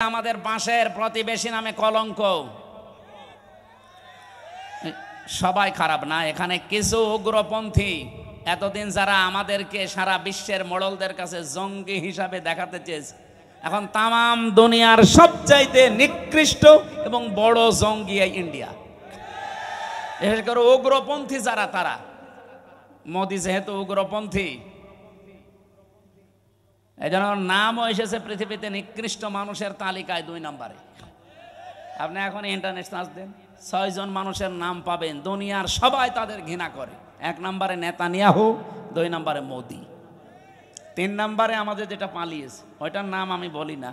আমাদের পাশের প্রতিবেশী নামে কলঙ্ক। সবাই খারাপ না, এখানে কিছু উগ্রপন্থী এতদিন যারা আমাদেরকে সারা বিশ্বের মোড়লদের কাছে জঙ্গি হিসাবে দেখাতে চেয়েছে, এখন তাম দুনিয়ার সবচাইতে নিকৃষ্ট এবং বড় জঙ্গি ইন্ডিয়া। বিশেষ করে উগ্রপন্থী যারা, তারা মোদি যেহেতু উগ্রপন্থী, এই জন্য নামও এসেছে পৃথিবীতে নিকৃষ্ট মানুষের তালিকায় 2 নম্বরে। আপনি এখন ইন্টারনেট সার্চ দেন, 6 জন মানুষের নাম পাবেন দুনিয়ার সবাই তাদের ঘৃণা করে। 1 নম্বরে নেতানিয়াহু, 2 নম্বরে মোদি, 3 নম্বরে আমাদের যেটা পালিয়েছে, ওইটার নাম আমি বলি না,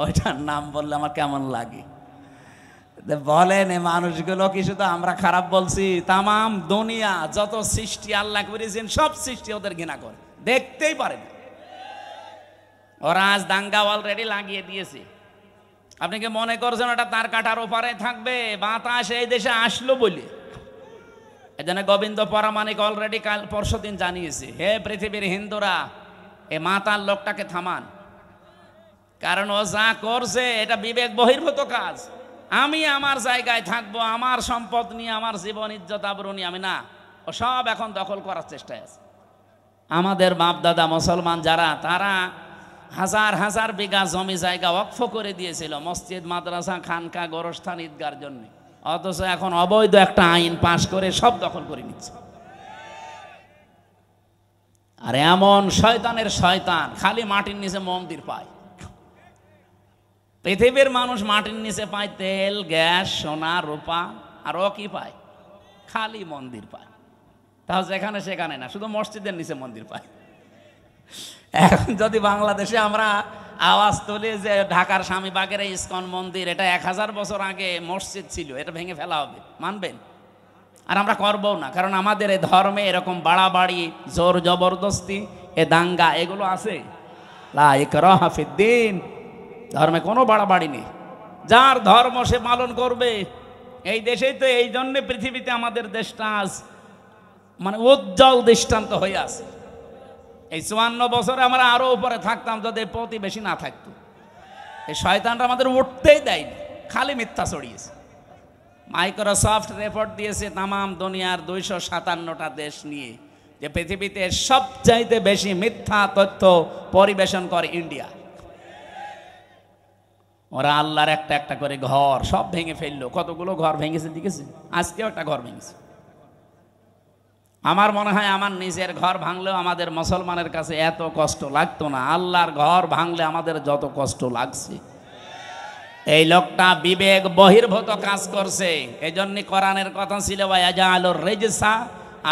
ওইটার নাম বললে আমার কেমন লাগে। বলেন এই মানুষগুলো কি শুধু আমরা খারাপ বলছি? তাম দুনিয়া যত সৃষ্টি আল্লাহ করেছেন সব সৃষ্টি ওদের ঘৃণা করে, দেখতেই পারে না। ওরা আজ দাঙ্গা অলরেডি লাগিয়ে দিয়েছে। আপনি কি মনে করছেন ওটা তার কাটার ওপারে থাকবে? বাতাস এই দেশে আসলো বলে। এজন্য গোবিন্দ পরামানিক অলরেডি কাল পরশুদিন জানিয়েছে, হে পৃথিবীর হিন্দুরা, এ মাতাল লোকটাকে থামান, কারণ ও যা করছে এটা বিবেক বহির্ভূত কাজ। আমি আমার জায়গায় থাকবো, আমার সম্পদ নিয়ে, আমার জীবন ইজ্জত আবরু নিয়ে আমি না, ও সব এখন দখল করার চেষ্টায় আছে। আমাদের বাপ দাদা মুসলমান যারা, তারা হাজার হাজার বিঘা জমি জায়গা ওয়াকফ করে দিয়েছিল মসজিদ, মাদ্রাসা, খানকা, গোরস্থান, ঈদগার জন্য, অথচ এখন অবৈধ একটা আইন পাশ করে সব দখল করে নিচ্ছে। আর এমন শয়তানের শয়তান খালি মাটির নিচে মন্দির পায়। পৃথিবীর মানুষ মাটির নিচে পায় তেল, গ্যাস, সোনা, রূপা, আর ও কি পায়? খালি মন্দির পায়। তাও যেখানে সেখানে না, শুধু মসজিদের নিচে মন্দির পায়। এখন যদি বাংলাদেশে আমরা আওয়াজ তুলি যে ঢাকার স্বামীবাগের ইসকন মন্দির, এটা 1000 বছর আগে মসজিদ ছিল, এটা ভেঙে ফেলা হবে, মানবেন? আর আমরা করবো না, কারণ আমাদের এই ধর্মে এরকম বাড়াবাড়ি, জোর জবরদস্তি, এ দাঙ্গা, এগুলো আছে। লা ইকরাহা ফিদ্দিন, ধর্মে কোনো বাড়াবাড়ি নেই, যার ধর্ম সে পালন করবে। এই দেশেই তো এই জন্য পৃথিবীতে আমাদের দেশটা আজ মানে উজ্জ্বল দৃষ্টান্ত হয়ে আছে। এই 54 বছরে আমরা আরো উপরে থাকতাম যদি প্রতিবেশী না থাকতো। এই শয়তানরা আমাদের উঠতেই দেয়নি, খালি মিথ্যা ছড়িয়েছে। মাইক্রোসফট রিপোর্ট দিয়েছে তাম দুনিয়ার 257টা দেশ নিয়ে, যে পৃথিবীতে সবচাইতে বেশি মিথ্যা তথ্য পরিবেশন করে ইন্ডিয়া। ওরা আল্লাহর একটা একটা করে ঘর সব ভেঙে ফেললো। কতগুলো ঘর ভেঙেছে দেখেছে? আজকেও একটা ঘর ভেঙেছে। আমার মনে হয় আমার নিজের ঘর ভাঙলেও আমাদের মুসলমানের কাছে এত কষ্ট লাগতো না, আল্লাহর ঘর ভাঙলে আমাদের যত কষ্ট লাগছে। এই লোকটা বিবেক বহির্ভূত কাজ করছে। এই জন্য কোরআনের কথা ছিল, ওয়ায়াজালুর রিজসা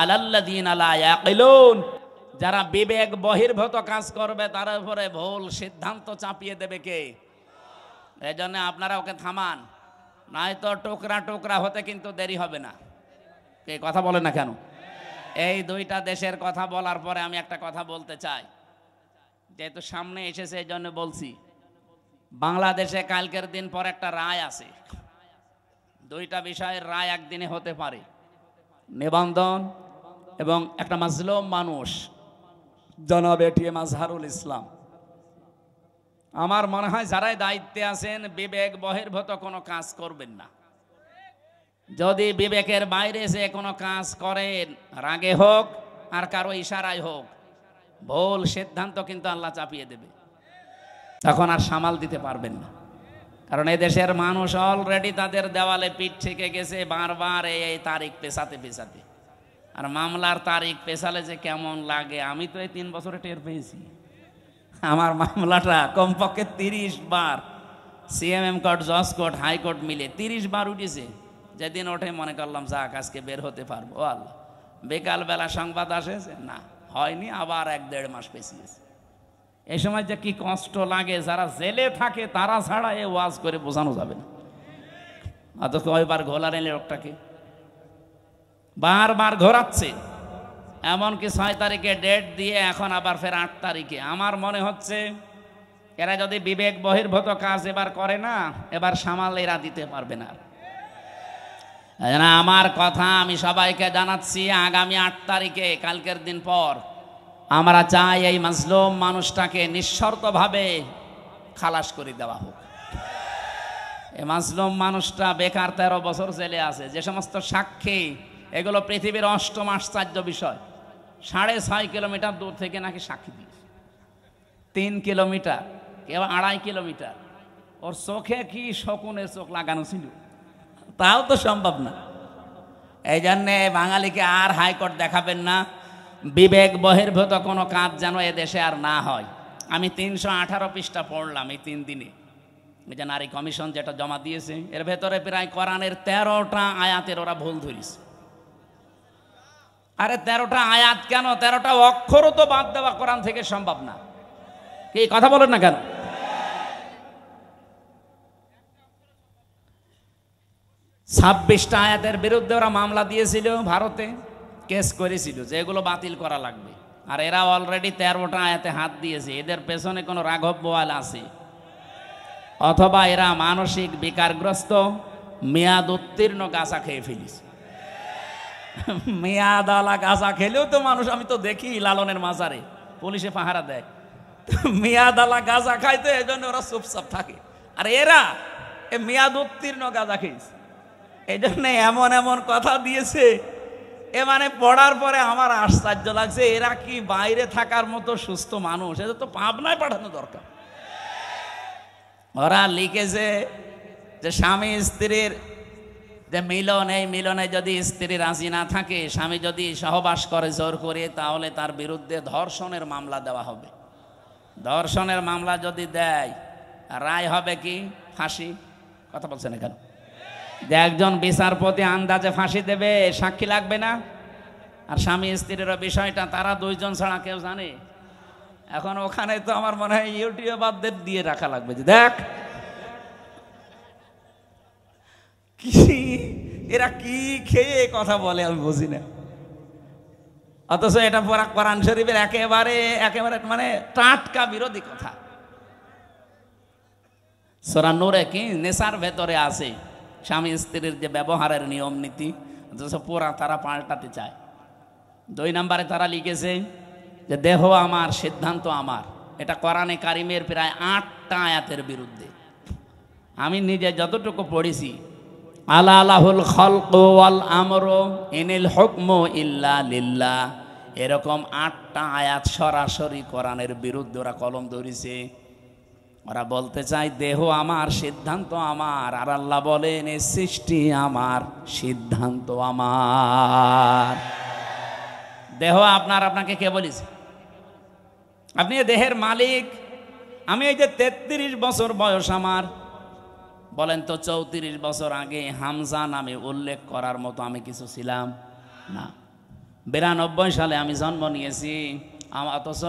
আলাল্লাযিনা লা ইয়াকিলুন, যারা বিবেক বহির্ভূত কাজ করবে তার উপরে ভুল সিদ্ধান্ত চাপিয়ে দেবে কে? এই জন্য আপনারা ওকে থামান, নয়তো টুকরা টুকরা হতে কিন্তু দেরি হবে না। কে কথা বলে না কেন? এই 2টা দেশের কথা বলার পরে আমি একটা কথা বলতে চাই, যেহেতু সামনে এসেছে এই জন্য বলছি। বাংলাদেশে কালকের দিন পর একটা রায় আছে, 2টা বিষয়ের রায় একদিনে হতে পারে। নিবন্ধন এবং একটা মাজলুম মানুষ জনাব এটিএম আজহারুল ইসলাম। আমার মনে হয় যারাই দায়িত্বে আছেন বিবেক বহির্ভূত কোনো কাজ করবেন না। যদি বিবেকের বাইরে যে কোনো কাজ করেন, রাগে হোক আর কারো ইশারায় হোক, ভুল সিদ্ধান্ত কিন্তু আল্লাহ চাপিয়ে দেবে, তখন আর সামাল দিতে পারবেন না। কারণ এই দেশের মানুষ অলরেডি তাদের দেওয়ালে পিঠ থেকে গেছে বারবার এই তারিখ পেছাতে পেছাতে। আর মামলার তারিখ পেছালে যে কেমন লাগে, আমি তো এই 3 বছরে টের পেয়েছি। আমার মামলাটা কমপক্ষে 30 বার সিএমএম কোর্ট, জজ কোর্ট, হাইকোর্ট মিলে 30 বার উঠেছে। যেদিন ওঠে মনে করলাম যাক আজকে বের হতে পারবো। ও আল্লাহ, বিকালবেলা সংবাদ আসেছে না, হয়নি, আবার 1-1.5 মাস পেছিয়েছে। এই সময় যে কি কষ্ট লাগে, যারা জেলে থাকে তারা ছাড়া এ ওয়াজ করে বোঝানো যাবে না। অথচ কয়বার ঘোলা নিলে লোকটাকে বারবার ঘোরাচ্ছে, এমনকি 6 তারিখে ডেট দিয়ে এখন আবার ফের 8 তারিখে। আমার মনে হচ্ছে এরা যদি বিবেক বহির্ভূত কাজ এবার করে না, এবার সামাল এরা দিতে পারবে না। আমার কথা আমি সবাইকে জানাচ্ছি, আগামী 8 তারিখে, কালকের দিন পর, আমরা চাই এই মাজলুম মানুষটাকে নিঃশর্তভাবে খালাস করে দেওয়া হোক। এ মাজলুম মানুষটা বেকার 13 বছর জেলে আছে। যে সমস্ত সাক্ষী, এগুলো পৃথিবীর অষ্টম আশ্চর্য বিষয়। 6.5 কিলোমিটার দূর থেকে নাকি সাক্ষী দিয়েছে, 3 কিলোমিটার, কেউ 2.5 কিলোমিটার। ওর চোখে কি শকুনের চোখ লাগানো ছিল, তাও তো সম্ভব না। এই জন্যে বাঙালিকে আর হাইকোর্ট দেখাবেন না। বিবেক বহির্ভূত কোনো কাজ যেন এ দেশে আর না হয়। আমি 318 পৃষ্ঠা পড়লাম এই 3 দিনে। এই যে নারী কমিশন যেটা জমা দিয়েছে, এর ভেতরে প্রায় কোরআনের 13টা আয়াতের ওরা ভুল ধরিস। আরে 13টা আয়াত কেন, 13টা অক্ষরও তো বাদ দেওয়া কোরআন থেকে সম্ভব না। কি কথা বলেন না কেন? ছাব্বিশটা আয়াতের বিরুদ্ধে ওরা মামলা দিয়েছিল, ভারতে কেস করেছিল যে এগুলো বাতিল করা লাগবে। আর এরা অলরেডি 13টা আয়াতে হাত দিয়েছে। এদের পেছনে কোনো রাঘব বোয়াল আছে, অথবা এরা মানসিক বিকারগ্রস্ত, মেয়াদ উত্তীর্ণ গাঁজা খেয়ে ফেলিস। মেয়াদ আলা গাঁজা খেলেও তো মানুষ, আমি তো দেখি লালনের মাজারে পুলিশে পাহারা দেয়, মেয়াদ আলা গাঁজা খাইতে, এই জন্য ওরা চুপচাপ থাকে। আর এরা মেয়াদ উত্তীর্ণ গাঁজা খেয়েছে, এই জন্য এমন এমন কথা দিয়েছে। এ মানে পড়ার পরে আমার আশ্চর্য লাগছে, এরা কি বাইরে থাকার মতো সুস্থ মানুষ? এদের তো পাবনায় পাঠানো দরকার। ওরা লিখেছে যে স্বামী স্ত্রীর যে মিলন, এই মিলনে যদি স্ত্রী রাজি না থাকে, স্বামী যদি সহবাস করে জোর করে, তাহলে তার বিরুদ্ধে ধর্ষণের মামলা দেওয়া হবে। ধর্ষণের মামলা যদি দেয়, রায় হবে কি? ফাঁসি। কথা বলছেন এখানে যে একজন বিচারপতি আন্দাজে ফাঁসি দেবে, সাক্ষী লাগবে না। আর স্বামী স্ত্রীর বিষয়টা তারা 2 জন ছাড়া কেউ জানে। এখন ওখানে তো আমার মনে হয় ইউটিউবারদের দিয়ে রাখা লাগবে যে দেখ কি এরা কি খেয়ে কথা বলে, আমি বুঝি না। অথচ এটা পড়া কোরআন শরীফের একেবারে মানে টাটকা বিরোধী কথা। সূরা নূরে কি নেশার ভেতরে আছে স্বামী স্ত্রীর যে ব্যবহারের নিয়ম নীতি, অথচ পুরা তারা পাল্টাতে চায়। 2 নম্বরে তারা লিখেছে যে দেহ আমার, সিদ্ধান্ত আমার। এটা কোরআনে কারিমের প্রায় 8টা আয়াতের বিরুদ্ধে। আমি নিজে যতটুকু পড়েছি, আলা আলাহুল খালকু ওয়াল আমরু ইনিল হুকমু ইল্লা লিল্লাহ, এরকম 8টা আয়াত সরাসরি কোরআনের বিরুদ্ধে ওরা কলম ধরেছে। ওরা বলতে চায় দেহ আমার, সিদ্ধান্ত আমার। আর আল্লাহ বলেন এই সৃষ্টি আমার, সিদ্ধান্ত আমার। দেহ আপনার, আপনাকে কে বলেছে? আপনি দেহের মালিক। আমি এই যে 33 বছর বয়স আমার, বলেন তো 34 বছর আগে হামজা নামে উল্লেখ করার মতো আমি কিছু ছিলাম না। 92 সালে আমি জন্ম নিয়েছি, অথচ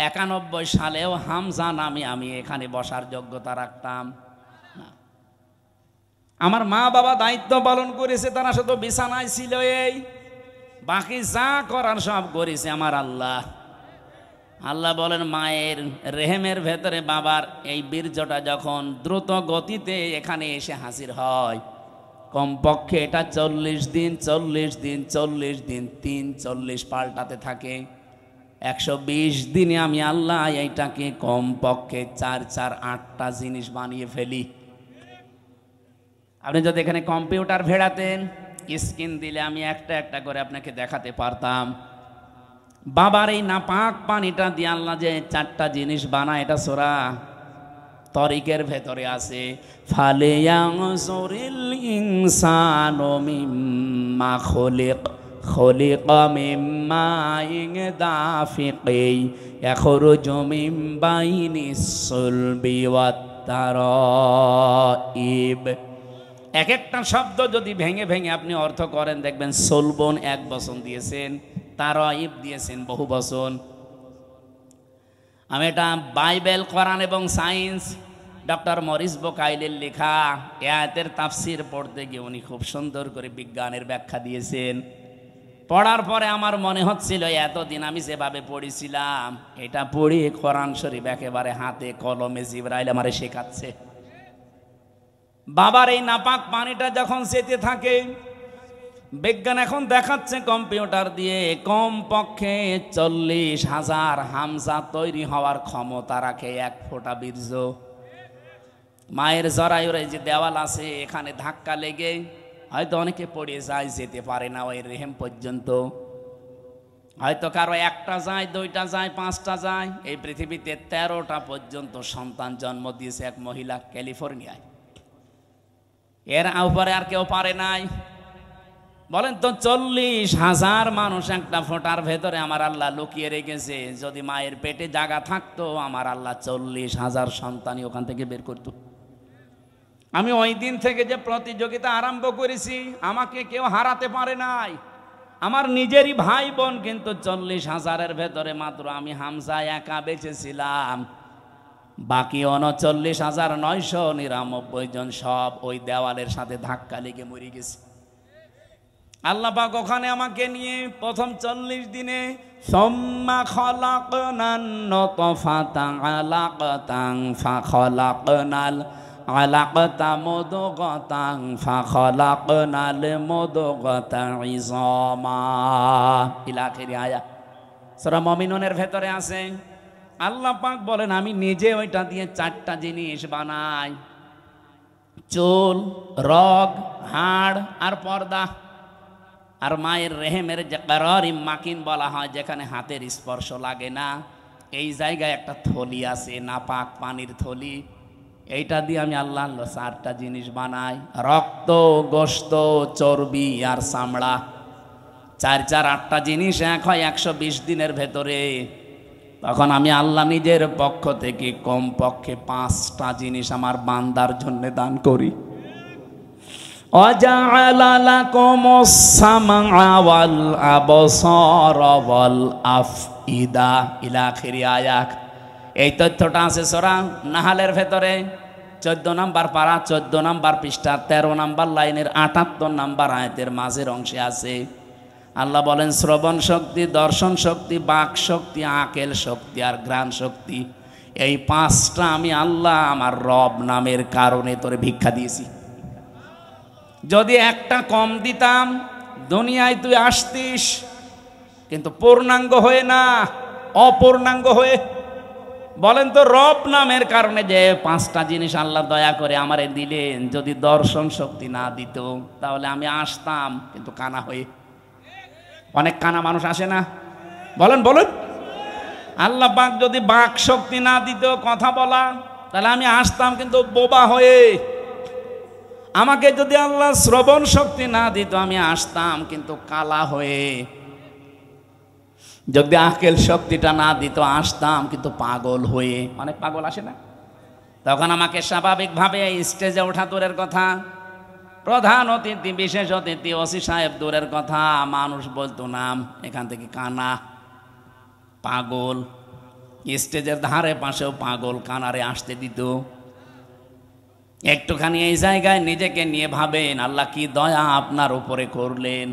91 সালেও হামজা নামে আমি এখানে বসার যোগ্যতা রাখতাম না। আমার মা বাবা দায়িত্ব পালন করেছে, তারা শুধু বিছানায় ছিল, এই বাকি যা করার সব করেছে আমার আল্লাহ। আল্লাহ বলেন মায়ের রেহেমের ভেতরে বাবার এই বীর্যটা যখন দ্রুত গতিতে এখানে এসে হাজির হয়, কমপক্ষে এটা 40 দিন 40 দিন 40 দিন 40 পাল্টাতে থাকে। 120 দিনে আমি আল্লাহ এইটাকে কমপক্ষে 4-8টা জিনিস বানিয়ে ফেলি। আপনি যদি এখানে কম্পিউটার ভেড়াতেন, স্ক্রিন দিলে আমি একটা একটা করে আপনাকে দেখাতে পারতাম। বাবার এই নাপাক পানিটা দিয়ে আল্লাহ যে 4টা জিনিস বানায়, এটা সূরা তরিকের ভেতরে আছে। ফালিয়ানজুরিল ইনসানু মিম্মা খুলিক, খুলিকা মিম্মা দাফিকি ইয়াখরুজু মিন বাইনিস সুলবি ওয়াত তারাইব। এক একটা শব্দ যদি ভেঙে ভেঙে আপনি অর্থ করেন, দেখবেন সুলবন 1 বচন দিয়েছেন, তারাইব দিয়েছেন বহু বচন। আমি এটা বাইবেল, কোরআন এবং সায়েন্স, ডক্টর মরিস বুকাইলের লেখা আয়াতের তাফসির পড়তে গিয়ে উনি খুব সুন্দর করে বিজ্ঞানের ব্যাখ্যা দিয়েছেন। পড়ার পরে আমার মনে হচ্ছিল এতদিন আমি যেভাবে পড়েছিলাম, এটা পড়ি কোরআন শরীফ একেবারে হাতে কলমে জিবরাইল আমারে শেখাচ্ছে। বাবার এই নাপাক পানিটা যখন যেতে থাকে, বিজ্ঞান এখন দেখাচ্ছে কম্পিউটার দিয়ে কমপক্ষে 40,000 হামজা তৈরি হওয়ার ক্ষমতা রাখে এক ফোঁটা বীর্য। মায়ের জরায়ুর এই যে দেওয়াল আছে, এখানে ধাক্কা লেগে হয়তো অনেকে পড়ে যায়, যেতে পারে না ওই রেহেম পর্যন্ত। হয়তো কারো একটা যায়, দুইটা যায়, পাঁচটা যায়। এই পৃথিবীতে 13টা পর্যন্ত সন্তান জন্ম দিয়েছে এক মহিলা ক্যালিফোর্নিয়ায়। এর উপরে আর কেউ পারে নাই। বলেন তো 40,000 মানুষ একটা ফোঁটার ভেতরে আমার আল্লাহ লুকিয়ে রেখেছে। যদি মায়ের পেটে জায়গা থাকতো, আমার আল্লাহ 40,000 সন্তানই ওখান থেকে বের করত। আমি ওই দিন থেকে যে প্রতিযোগিতা আরম্ভ করেছি, আমাকে কেউ হারাতে পারে নাই। আমার নিজেরই ভাই বোন কিন্তু 40,000-এর ভেতরে মাত্র আমি হামজা একা বেঁচেছিলাম। বাকি 39,999 জন সব ওই দেওয়ালের সাথে ধাক্কা লেগে মরে গেছে। আল্লাহ পাক ওখানে আমাকে নিয়ে প্রথম 40 দিনে সুম্মা খালাকনান নুতফাতান আলাকাতান ফাখালাকনাল আলাকাতা মুদগাতান ফাখালাকনাল মুদগাতা ইযামা ইলা আখির আয়াত। সূরা মুমিনুনের ভেতরে আছে। আল্লাহ পাক বলেন আমি নিজে ওইটা দিয়ে 4টা জিনিস বানাই, চুল, রগ, হাড় আর পর্দা। আর মায়ের রেহেমের যে কারারিম মাকিন বলা হয়, যেখানে হাতের স্পর্শ লাগে না, এই জায়গায় একটা থলি আছে, নাপাক পানির থলি। এইটা দিয়ে আমি আল্লাহ 4টা জিনিস বানাই, রক্ত, গোশত, চর্বি আর চামড়া। 4 8টা জিনিস এক হয় 120 দিনের ভেতরে। তখন আমি আল্লাহ নিজের পক্ষ থেকে কমপক্ষে 5টা জিনিস আমার বান্দার জন্য দান করি। ওয়াজআলা লাকুমুস সামআ ওয়াল আবসারা ওয়াল আফইদা ইলা আখির আয়াত। এই তথ্যটা আছে সূরা নাহালের ভেতরে 14 নম্বর পারা, 14 নম্বর পৃষ্ঠা, 13 নম্বর লাইনের 78 নম্বর আয়াতের মাঝের অংশে আছে। আল্লাহ বলেন শ্রবণ শক্তি, দর্শন শক্তি, বাক শক্তি, আকেল শক্তি আর ঘ্রাণ শক্তি, এই 5টা আমি আল্লাহ আমার রব নামের কারণে তোরে ভিক্ষা দিয়েছি। যদি একটা কম দিতাম, দুনিয়ায় তুই আসতিস কিন্তু পূর্ণাঙ্গ হয়ে না, অপূর্ণাঙ্গ হয়ে। বলেন তো রব নামের কারণে যে 5টা জিনিস আল্লাহ দয়া করে আমারে দিলেন, যদি দর্শন শক্তি না দিত তাহলে আমি আসতাম কিন্তু কানা হয়ে। অনেক কানা মানুষ আসে না? বলেন বলেন। আল্লাহ পাক যদি বাক শক্তি না দিত, কথা বলা, তাহলে আমি আসতাম কিন্তু বোবা হয়ে। আমাকে যদি আল্লাহ শ্রবণ শক্তি না দিত, আমি আসতাম কিন্তু কালা হয়ে। যদি আকেল শক্তিটা না দিত, আসতাম কিন্তু পাগল হয়ে। অনেক পাগল আসে না? তখন আমাকে স্বাভাবিকভাবে স্টেজে ওঠা দূরের কথা, প্রধান অতিথি, বিশেষ অতিথি, ওসি সাহেব দূরের কথা, মানুষ বলতো নাম, এখান থেকে কানা, পাগল। স্টেজের ধারে পাশেও পাগল কানারে আসতে দিত। একটুখানি এই জায়গায় নিজেকে নিয়ে ভাবেন, আল্লাহ কি দয়া আপনার উপরে করলেন।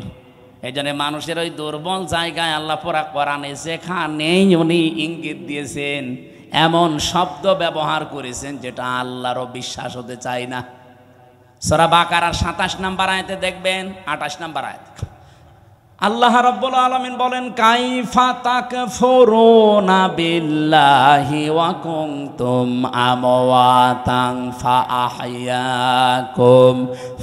এই জন্য মানুষের ওই দুর্বল জায়গায় আল্লাহ পরা কোরআনে যেখানেই উনি ইঙ্গিত দিয়েছেন, এমন শব্দ ব্যবহার করেছেন যেটা আল্লাহরও বিশ্বাস হতে চায় না। সূরা বাকারার 27 নম্বর আয়াতে দেখবেন, 28 নম্বর আয়াত আল্লাহ রাব্বুল আলামিন বলেন কাইফা তাকফুরুনা বিল্লাহি ওয়া কুনতুম আমওয়াতান ফাআহইয়াকুম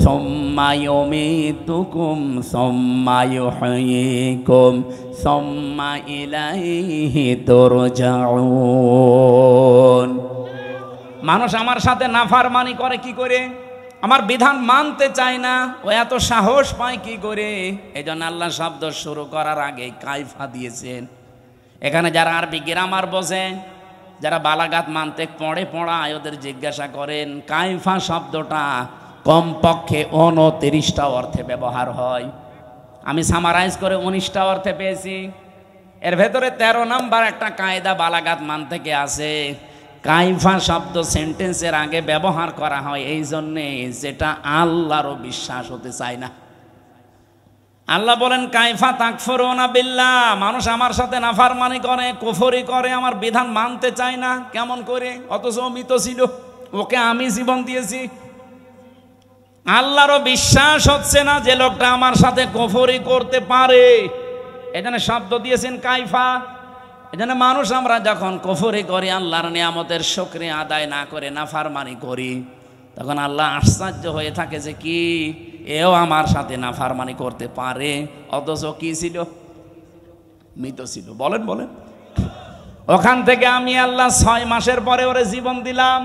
সুম্মা ইউমীতুকুম সুম্মা ইউহয়ীকুম সুম্মা ইলাইহি তুরজাউন। মানুষ আমার সাথে নাফরমানি করে কি করে? আমার বিধান মানতে চায় না, ও এত সাহস পায় কি করে? এই জন্য আল্লাহ শব্দ শুরু করার আগে কাইফা দিয়েছেন। এখানে যারা আরবি গ্রামার বোঝে, যারা বালাগাত মানতে পড়ায়, ওদের জিজ্ঞাসা করেন কাইফা শব্দটা কমপক্ষে 29টা অর্থে ব্যবহার হয়। আমি সামারাইজ করে 19টা অর্থে পেয়েছি। এর ভেতরে 13 নম্বর একটা কায়দা বালাগাত মান থেকে আছে। কাইফা শব্দ সেন্টেন্সের আগে ব্যবহার করা হয় এই জন্যে যেটা আল্লাহরও বিশ্বাস হতে চায় না। আল্লাহ বলেন কাইফা তাকফুরুনা বিল্লাহ, মানুষ আমার সাথে নাফরমানি করে, কুফরি করে, আমার বিধান মানতে চায় না। কেমন করে? অথচ মৃত ছিল, ওকে আমি জীবন দিয়েছি। আল্লাহরও বিশ্বাস হচ্ছে না যে লোকটা আমার সাথে কুফরি করতে পারে। এখানে শব্দ দিয়েছেন কাইফা। এখানে মানুষ আমরা যখন কুফরি করি, আল্লাহর নিয়ামতের শুকরিয়া আদায় না করে নাফরমানি করি, তখন আল্লাহ আশ্চর্য হয়ে থাকে যে কি এও আমার সাথে নাফরমানি করতে পারে, অথচ কি ছিল? মৃত ছিল। বলেন বলেন। ওখান থেকে আমি আল্লাহ 6 মাসের পরে ওরে জীবন দিলাম।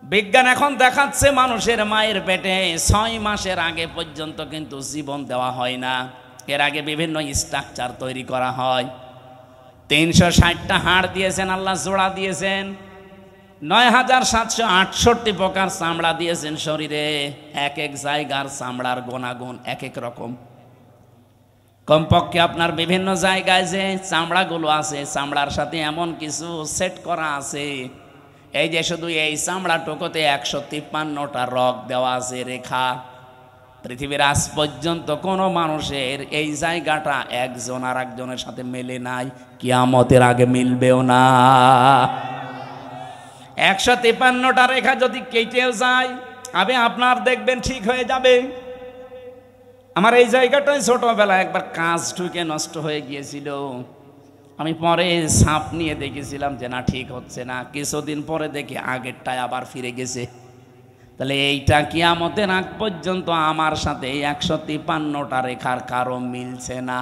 বিজ্ঞান এখন দেখাচ্ছে মানুষের মায়ের পেটে 6 মাসের আগে পর্যন্ত কিন্তু জীবন দেওয়া হয় না। এর আগে বিভিন্ন স্ট্রাকচার তৈরি করা হয়। 360টা হাড় দিয়েছেন আল্লাহ, জোড়া দিয়েছেন। 9768 প্রকার চামড়া দিয়েছেন শরীরে। এক এক জায়গার চামড়ার গুণাগুণ এক এক রকম। কমপক্ষে আপনার বিভিন্ন জায়গায় যে চামড়াগুলো আছে, চামড়ার সাথে এমন কিছু সেট করা আছে, এই যে শুধু এই চামড়াটুকুতে 153টা রগ দেওয়া আছে, রেখা। পৃথিবীর আজ পর্যন্ত কোনো মানুষের এই জায়গাটা একজন আর একজনের সাথে মেলে নাই, কিয়ামতের আগে মিলবেও না। 153টা রেখা যদি কেটেও যায়, আপনার দেখবেন ঠিক হয়ে যাবে। আমার এই জায়গাটাই ছোটবেলা একবার কাজ ঢুকে নষ্ট হয়ে গিয়েছিল। আমি পরে সাপ নিয়ে দেখেছিলাম যে না, ঠিক হচ্ছে না। কিছুদিন পরে দেখি আগেরটায় আবার ফিরে গেছে। তাহলে এইটা কিয়ামতের আগ পর্যন্ত আমার সাথে 153টা রেখার কারো মিলছে না,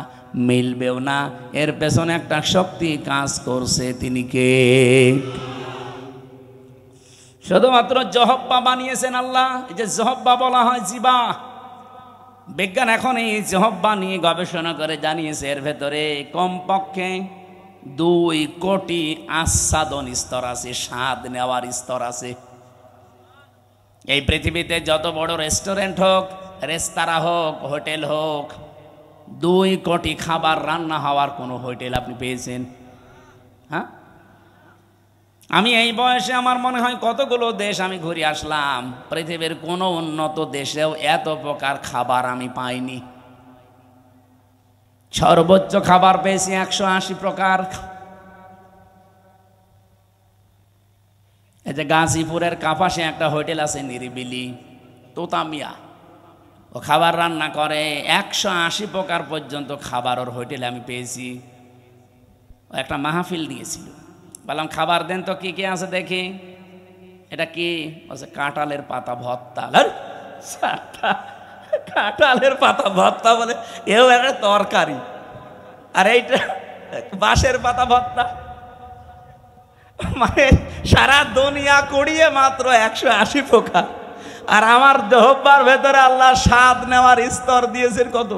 মিলবেও না। এর পেছনে একটা শক্তি কাজ করছে, তিনি কে? শুধুমাত্র জহব্বা বানিয়েছেন আল্লাহ। এই যে জহব্বা বলা হয় জিবা, বিজ্ঞান এখন এই জহব্বা নিয়ে গবেষণা করে জানিয়েছে এর ভেতরে কমপক্ষে 2 কোটি আস্বাদন স্তর আছে, স্বাদ নেওয়ার স্তর আছে। এই পৃথিবীতে যত বড় রেস্টুরেন্ট হোক, রেস্তোরাঁ হোক, হোটেল হোক, 2 কোটি খাবার রান্না হওয়ার কোনো হোটেল আপনি পেয়েছেন? হ্যাঁ, আমি এই বয়সে আমার মনে হয় কতগুলো দেশ আমি ঘুরে আসলাম, পৃথিবীর কোনো উন্নত দেশেও এত প্রকার খাবার আমি পাইনি। সর্বোচ্চ খাবার পেয়েছি 180 প্রকার। এই যে গাজীপুরের কাপাসে একটা হোটেল আছে নিরিবিলি, তোতামিয়া, ও খাবার রান্না করে 180 প্রকার পর্যন্ত খাবার ওর হোটেলে আমি পেয়েছি। ও একটা মাহফিল দিয়েছিল, বললাম খাবার দেন তো কি কি আছে দেখি। এটা কি? বলছে কাঁঠালের পাতা ভর্তা। কাঁঠালের পাতা ভর্তা বলে এও একটা তরকারি, আর এইটা বাঁশের পাতা ভর্তা। মানে সারা দুনিয়া কুড়িয়ে মাত্র 180 প্রকার, আর আমার জহব্বার ভেতরে আল্লাহ স্বাদ নেওয়ার স্তর দিয়েছেন কত?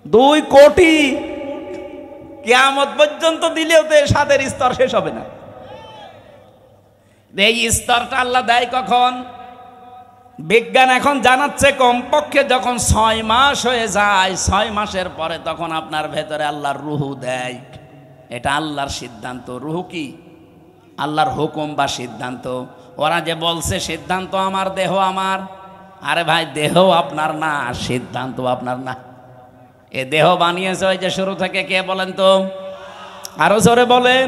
2 কোটি। কিয়ামত পর্যন্ত দিলেও তো স্বাদের স্তর শেষ হবে না। এই স্তরটা আল্লাহ দেয় কখন? বিজ্ঞান এখন জানাচ্ছে কমপক্ষে যখন 6 মাস হয়ে যায়, 6 মাসের পরে তখন আপনার ভেতরে আল্লাহর রুহু দেয়। এটা আল্লাহর সিদ্ধান্ত। রুহু কি? আল্লাহর হুকুম বা সিদ্ধান্ত। ওরা যে বলছে সিদ্ধান্ত আমার, দেহ আমার, আরে ভাই দেহ আপনার না, সিদ্ধান্ত আপনার না। এ দেহ বানিয়েছে ওই যে শুরু থেকে কে বলেন তো? আরো জোরে বলেন।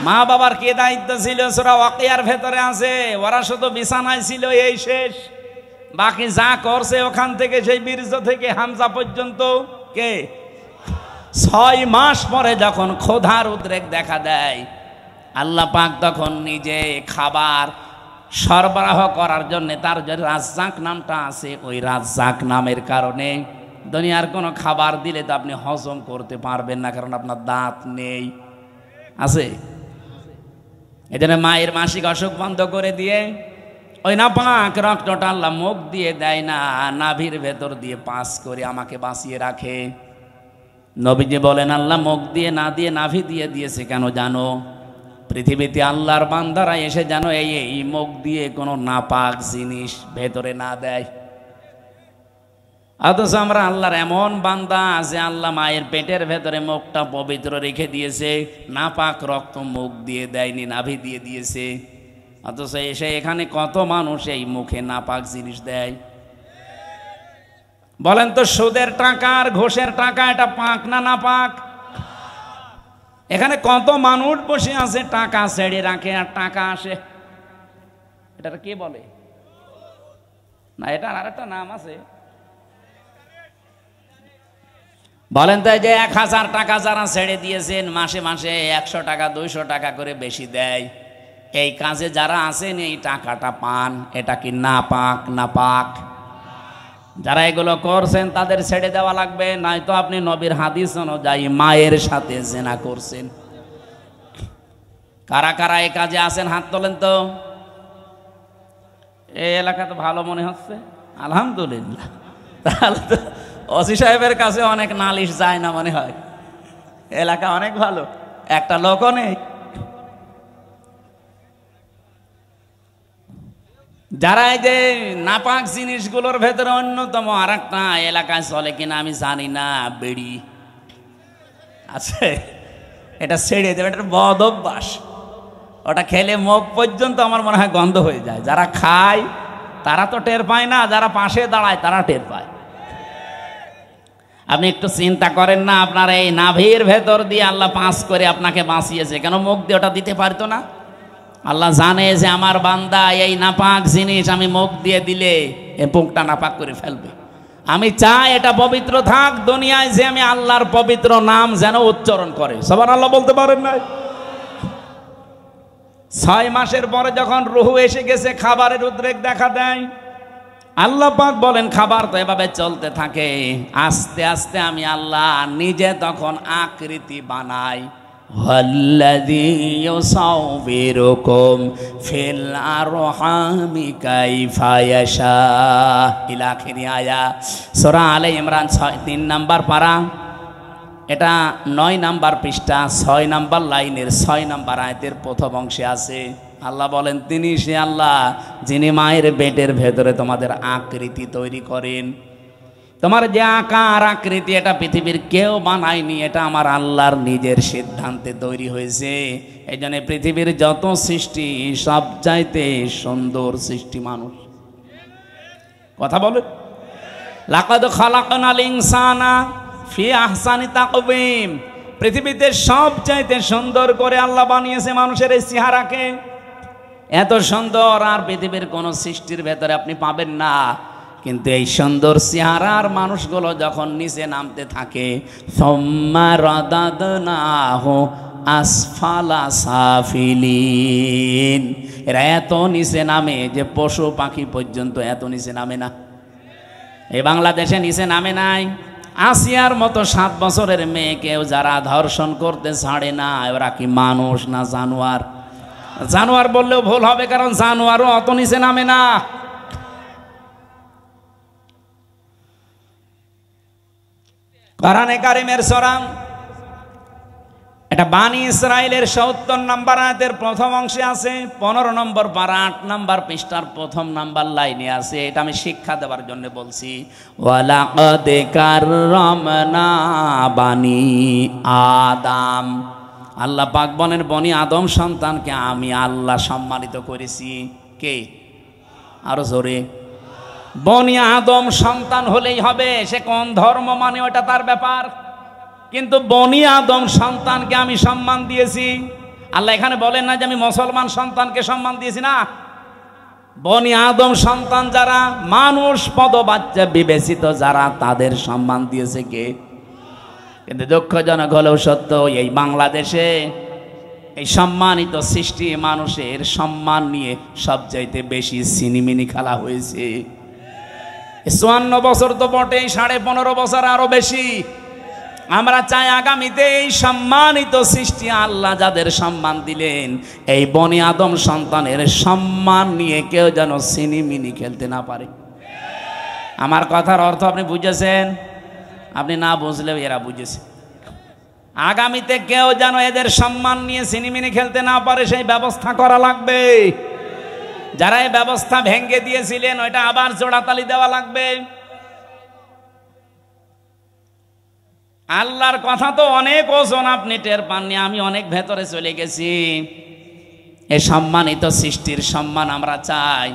মা বাবার কি দায়িত্ব ছিল? সূরা ওয়াকিয়ার ভেতরে আছে, ওরা শুধু বিছানায় ছিল, এই শেষ। বাকি যা করছে ওখান থেকে, সেই বীর্য থেকে হামজা পর্যন্ত কে? 6 মাস পরে যখন ক্ষুধার উদ্রেক দেখা দেয়, আল্লাহ পাক তখন নিজে খাবার সরবরাহ করার জন্য, তার যে রাজ্জাক নামটা আছে, ওই রাজ্জাক নামের কারণে দুনিয়ার কোনো খাবার দিলে তো আপনি হজম করতে পারবেন না, কারণ আপনার দাঁত নেই। আছে? এজন্য মায়ের মাসিক অসুখ বন্ধ করে দিয়ে ওই নাপাক রক্তটা আল্লাহ মুখ দিয়ে দেয় না, নাভির ভেতর দিয়ে পাস করে আমাকে বাঁচিয়ে রাখে। নবীজি বলেন আল্লাহ মুখ দিয়ে না দিয়ে নাভি দিয়ে দিয়েছে কেন জানো? পৃথিবীতে আল্লাহর বান্দারা এসে যেন এই মুখ দিয়ে কোনো নাপাক জিনিস ভেতরে না দেয়। অথচ আমরা আল্লাহর এমন বান্দা যে আল্লাহ মায়ের পেটের ভেতরে মুখটা পবিত্র রেখে দিয়েছে, নাপাক রক্ত মুখ দিয়ে দেয়নি, নাভি দিয়ে দিয়েছে। অথচ এসে এখানে কত মানুষ এই মুখে নাপাক জিনিস দেয়। বলেন তো, সুদের টাকা আর ঘোষের টাকা এটা পাক না নাপাক? এখানে কত মানুষ বসে আছে, টাকা ছেড়ে রাখে আর টাকা আসে। এটা কে বলে? না, এটা আর একটা নাম আছে। বলেন তো, যে 1000 টাকা যারা ছেড়ে দিয়েছেন, মাসে মাসে 100 টাকা 200 টাকা করে বেশি দেয়, এই কাজে যারা আছেন এই টাকাটা পান, এটা কি না পাক? না পাক। যারা এগুলো করছেন তাদের ছেড়ে দেওয়া লাগবে, নয়তো আপনি নবীর হাদিস অনুযায়ী মায়ের সাথে জিনা করছেন। কারা কারা এই কাজে আছেন হাত তোলেন তো। এই এলাকা তো ভালো মনে হচ্ছে, আলহামদুলিল্লাহ। তাহলে তো ওসি সাহেবের কাছে অনেক নালিশ যায় না মনে হয়, এলাকা অনেক ভালো, একটা লোকও নেই। যারা এই যে নাপাক জিনিসগুলোর ভেতরে অন্যতম আর একটা এলাকায় চলে কিনা আমি জানি না, বিড়ি আছে, এটা ছেড়ে দেবে, এটা বদ অভ্যাস। ওটা খেলে মুখ পর্যন্ত আমার মনে হয় গন্ধ হয়ে যায়। যারা খায় তারা তো টের পায় না, যারা পাশে দাঁড়ায় তারা টের পায়। আপনি একটু চিন্তা করেন না, আপনার এই নাভির ভেতর দিয়ে আল্লাহ পাস করে আপনাকে বাঁচিয়েছে, কেন মুখ দিয়ে ওটা দিতে পারতো না? আল্লাহ জানে যে আমার বান্দা এই নাপাক জিনিস আমি মুখ দিয়ে দিলে এ মুখটা নাপাক করে ফেলবে। আমি চাই এটা পবিত্র থাক, দুনিয়ায় যে আমি আল্লাহর পবিত্র নাম যেন উচ্চারণ করে। সুবহানাল্লাহ বলতে পারেন না? 6 মাসের পরে যখন রুহু এসে গেছে, খাবারের উদ্রেক দেখা দেয়। আল্লাহ পাক বলেন খাবার তো এভাবে চলতে থাকে, আস্তে আস্তে আমি আল্লাহ নিজে তখন আকৃতি বানাই। ওয়াল্লাযী ইউসাউবিরুকুম ফিল আরহামি কাইফা ইয়াশা ইলা আখিরি আয়াত, সূরা আলে ইমরান 3 নাম্বার পারা, এটা 9 নাম্বার পৃষ্ঠা 6 নাম্বার লাইনের 6 নাম্বার আয়াতের প্রথম অংশে আছে। আল্লাহ বলেন তিনি সে আল্লাহ যিনি মায়ের পেটের ভেতরে তোমাদের আকৃতি তৈরি করেন। তোমার যে আকার আকৃতি এটা পৃথিবীর কেউ বানায়নি, এটা আমার আল্লাহর নিজের সিদ্ধান্তে তৈরি হয়েছে। এই জন্য পৃথিবীর যত সৃষ্টি সবচাইতে সুন্দর সৃষ্টি মানুষ। কথা বলে লাকাদ খালাকনাল ইনসানা ফি আহসানি তাকওয়িম, পৃথিবীতে সবচাইতে সুন্দর করে আল্লাহ বানিয়েছে মানুষের এই চেহারাকে। এত সুন্দর আর পৃথিবীর কোন সৃষ্টির ভেতরে আপনি পাবেন না। কিন্তু এই সুন্দর চেহারার মানুষগুলো যখন নিচে নামতে থাকে, সুম্মা রাদাদনাহু আসফালা সাফিলিন, এরা এত নিচে নামে যে পশু পাখি পর্যন্ত এত নিচে নামে না। এই বাংলাদেশে নিচে নামে নাই। আসিয়ার মতো 7 বছরের মেয়েকেও যারা ধর্ষণ করতে ছাড়ে না, ওরা কি মানুষ না জানোয়ার? জানোয়ার বললেও ভুল হবে, কারণ জানোয়ারও অত নিচে নামে না। কোরআনে কারিমের সূরা এটা বানি ইসরাইলের ৭০ নম্বর আয়াতের প্রথম অংশে আছে, 15 নম্বর পারা 8 নম্বর পৃষ্ঠার প্রথম নাম্বার লাইনে আছে। এটা আমি শিক্ষা দেওয়ার জন্য বলছি। ওয়ালাকাদ কাররামনা বানি আদম, আল্লাহ পাক বলেন বনি আদম সন্তানকে আমি আল্লাহ সম্মানিত করেছি। কে? আরো জোরে। বনি আদম সন্তান হলেই হবে, সে কোন ধর্ম মানে ওটা তার ব্যাপার, কিন্তু বনি আদম সন্তানকে আমি সম্মান দিয়েছি। আল্লাহ এখানে বলেন না যে আমি মুসলমান সন্তানকে সম্মান দিয়েছি, না, বনি আদম সন্তান যারা মানুষ পদবাচ্চা বিবেচিত যারা, তাদের সম্মান দিয়েছে কে? কিন্তু দুঃখজনক হলেও সত্য, এই বাংলাদেশে এই সম্মানিত সৃষ্টি মানুষের সম্মান নিয়ে সবচাইতে বেশি সিনিমিনি খেলা হয়েছে। 54 বছর তো বটেই, 15.5 বছর আরো বেশি। আমরা চাই আগামীতে এই সম্মানিত সৃষ্টি আল্লাহ যাদের সম্মান দিলেন, এই বনি আদম সন্তানের সম্মান নিয়ে কেউ যেন সিনিমিনি খেলতে না পারে। আমার কথার অর্থ আপনি বুঝেছেন? আপনি না বুঝলেও এরা বুঝেছে। আগামীতে কেউ যেন এদের সম্মান নিয়ে সিনিমিনি খেলতে না পারে, সেই ব্যবস্থা করা লাগবে। যারা এই ব্যবস্থা ভেঙে দিয়েছিলেন ওইটা আবার জোড়াতালি দেওয়া লাগবে। আল্লাহর কথা তো অনেক ওজন, আপনি টের পাননি, আমি অনেক ভেতরে চলে গেছি। এই সম্মানিত সৃষ্টির সম্মান আমরা চাই,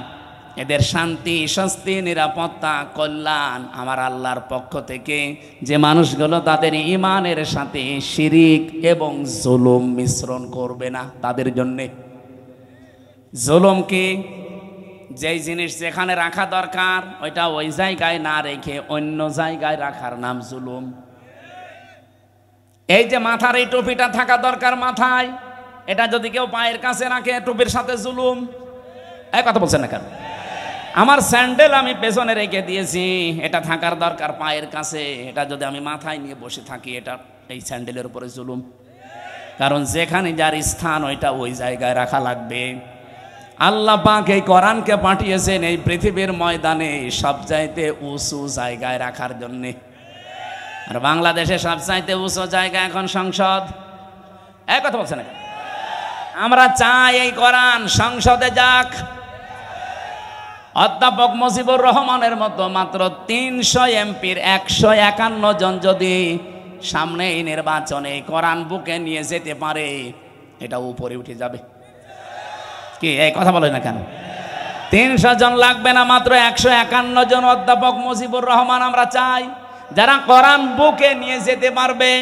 এদের শান্তি স্বস্তি নিরাপত্তা কল্যাণ আমার আল্লাহর পক্ষ থেকে। যে মানুষগুলো তাদের ঈমানের সাথে শিরিক এবং জুলুম মিশ্রণ করবে না, তাদের জন্যে। জুলুম কি? যেই জিনিস যেখানে রাখা দরকার ওইটা ওই জায়গায় না রেখে অন্য জায়গায় রাখার নাম জুলুম। এই যে মাথার এই টুপিটা থাকা দরকার মাথায়, এটা যদি কেউ পায়ের কাছে রাখে টুপির সাথে জুলুম। এই কথা বলছেন না কেন? আমার স্যান্ডেল আমি পেছনে রেখে দিয়েছি, এটা থাকার দরকার পায়ের কাছে, এটা যদি আমি মাথায় নিয়ে বসে থাকি এটা এই স্যান্ডেলের উপরে জুলুম। কারণ যেখানে যার স্থান ওইটা ওই জায়গায় রাখা লাগবে। আল্লাহ পাক এই কোরআনকে পাঠিয়েছেন এই পৃথিবীর ময়দানে সবচাইতে উঁচু জায়গায় রাখার জন্যে। আর বাংলাদেশে সবচাইতে উঁচু জায়গা এখন সংসদ। এক কথা বলছে না, আমরা চাই এই কোরআন সংসদে যাক। অধ্যাপক মুজিবুর রহমানের মতো মাত্র 300 এমপির 151 জন যদি সামনে এই নির্বাচনে কোরআন বুকে নিয়ে যেতে পারে, এটা উপরে উঠে যাবে। কি এই কথা বলে না কেন? 300 জন লাগবে না, মাত্র 151 জন অধ্যাপক মুজিবুর রহমান আমরা চাই, যারা কোরআন বুকে নিয়ে যেতে পারবে।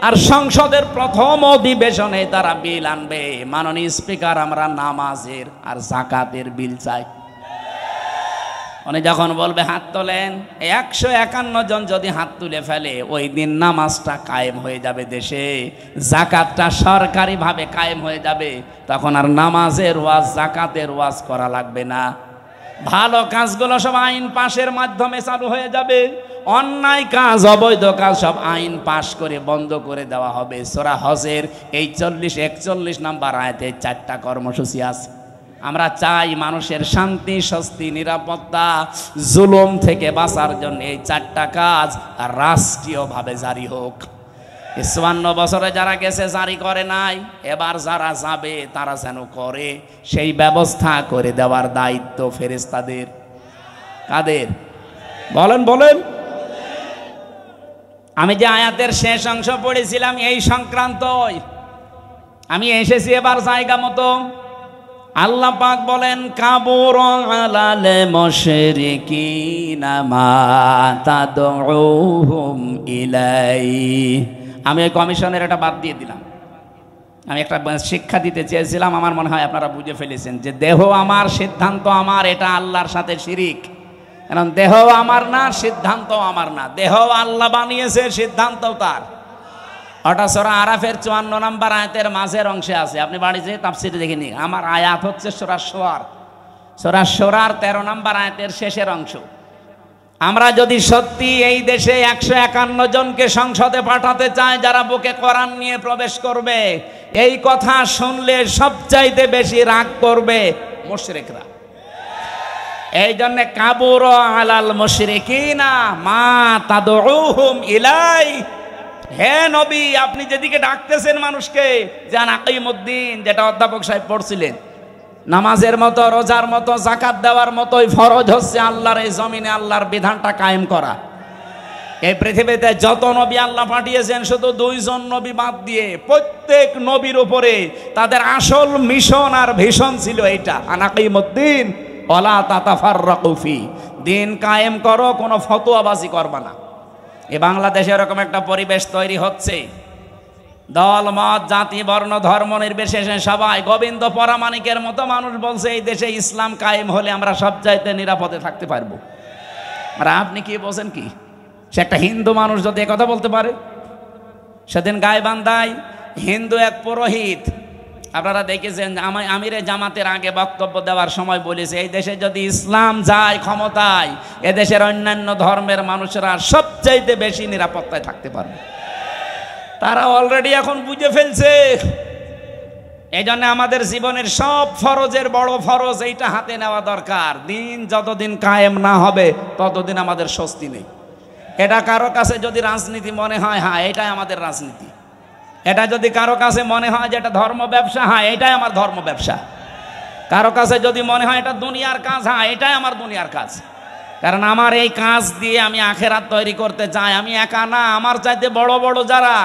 আর সংসদের প্রথম অধিবেশনে তারা বিল আনবে। মাননীয় স্পিকার, আমরা নামাজের আর যাকাতের বিল চাই। উনি যখন বলবে হাত তোলেন, 151 জন যদি হাত তুলে ফেলে ওই দিন নামাজটা কায়েম হয়ে যাবে দেশে, যাকাতটা সরকারিভাবে কায়েম হয়ে যাবে। তখন আর নামাজের ওয়াজ যাকাতের ওয়াজ করা লাগবে না। ভালো কাজগুলো সব আইন পাশের মাধ্যমে চালু হয়ে যাবে। অন্যায় কাজ, অবৈধ কাজ সব আইন পাশ করে বন্ধ করে দেওয়া হবে। সূরা হজের এই 40-41 নাম্বার আয়াতে 4টা কর্মসূচি আছে। আমরা চাই মানুষের শান্তি, স্বস্তি, নিরাপত্তা, জুলুম থেকে বাঁচার জন্য এই 4টা কাজ রাষ্ট্রীয়ভাবে জারি হোক। 54 বছরে যারা গেছে জারি করে নাই, এবার যারা যাবে তারা যেন করে, সেই ব্যবস্থা করে দেওয়ার দায়িত্ব ফেরেশতাদের। কাদের? বলেন বলেন। আমি যে আয়াতের শেষ অংশ পড়েছিলাম এই সংক্রান্তই আমি এসেছি এবার জায়গা মতো। আল্লাহ পাক বলেন, কাবুর আলাল মুশরিকিনা মা তাদউহুম ইলাই। আমি ওই কমিশনের এটা বাদ দিয়ে দিলাম। আমি একটা শিক্ষা দিতে চেয়েছিলাম, আমার মনে হয় আপনারা বুঝে ফেলেছেন যে দেহ আমার, সিদ্ধান্ত আমার, এটা আল্লাহর সাথে শিরিক। কারণ দেহ আমার না, সিদ্ধান্ত আমার না। দেহ আল্লাহ বানিয়েছে, সিদ্ধান্ত তার। ওটা সূরা আরাফের 54 নম্বর আয়াতের মাঝের অংশে আছে, আপনি বাড়ি যেয়ে তাফসীরে দেখে নিন। আমার আয়াত হচ্ছে সূরা শুরার 13 নম্বর আয়াতের শেষের অংশ। আমরা যদি সত্যি এই দেশে 151 জনকে সংসদে পাঠাতে চাই যারা বুকে কোরআন নিয়ে প্রবেশ করবে, এই কথা শুনলে সবচাইতে বেশি রাগ করবে মুশরিকরা। এই জন্য কাবুর আলাল মুশরিকিনা মা তাদউহুম ইলাই। হে নবী, আপনি যেদিকে ডাকতেছেন মানুষকে, জান আকিমুদ্দিন, যেটা অধ্যাপক সাহেব পড়ছিলেন, নামাজের মতো, রোজার মতো, যাকাত দেওয়ার মতোই ফরজ হচ্ছে আল্লাহর এই জমিনে আল্লাহর বিধানটা কায়েম করা। এই পৃথিবীতে যত নবী আল্লাহ পাঠিয়েছেন, শুধু 2 জন নবী বাদ দিয়ে প্রত্যেক নবীর উপরে তাদের আসল মিশন আর ভিশন ছিল এইটা, আনাকিমুদ্দিন ওয়ালা তাতাফাররাকু ফি। দিন কায়েম করো, কোনো ফতোয়াবাজি করবা না। এই বাংলাদেশে এরকম একটা পরিবেশ তৈরি হচ্ছে, দল মত জাতি বর্ণ ধর্ম নির্বিশেষে সবাই গোবিন্দ পরামানিকের মতো মানুষ বলছে এই দেশে ইসলাম কায়েম হলে আমরা সবচাইতে নিরাপদে থাকতে পারবো। আর আপনি কি বলছেন? কি সে একটা হিন্দু মানুষ যদি কথা বলতে পারে? সেদিন গাইবান্ধায় হিন্দু এক পুরোহিত, আপনারা দেখেছেন, আমিরে জামাতের আগে বক্তব্য দেওয়ার সময় বলেছে এই দেশে যদি ইসলাম যায় ক্ষমতায়, এদেশের অন্যান্য ধর্মের মানুষেরা সবচাইতে বেশি নিরাপত্তায় থাকতে পারবে। তারা অলরেডি এখন বুঝে ফেলছে। এই জন্য আমাদের জীবনের সব ফরজের বড় ফরজ এইটা হাতে নেওয়া দরকার। দিন যতদিন কায়েম না হবে ততদিন আমাদের স্বস্তি নেই। এটা কারো কাছে যদি রাজনীতি মনে হয়, হ্যাঁ এটাই আমাদের রাজনীতি। এটা যদি কারো কাছে মনে হয় যে এটা ধর্ম ব্যবসা, হ্যাঁ এটাই আমার ধর্ম ব্যবসা। কারো কাছে যদি মনে হয় এটা দুনিয়ার কাজ, হ্যাঁ এটাই আমার দুনিয়ার কাজ। কারণ আমার এই কাজ দিয়ে আমি আখেরাত তৈরি করতে চাই। আমি একা না, আমার চাইতে বড় বড় যারা,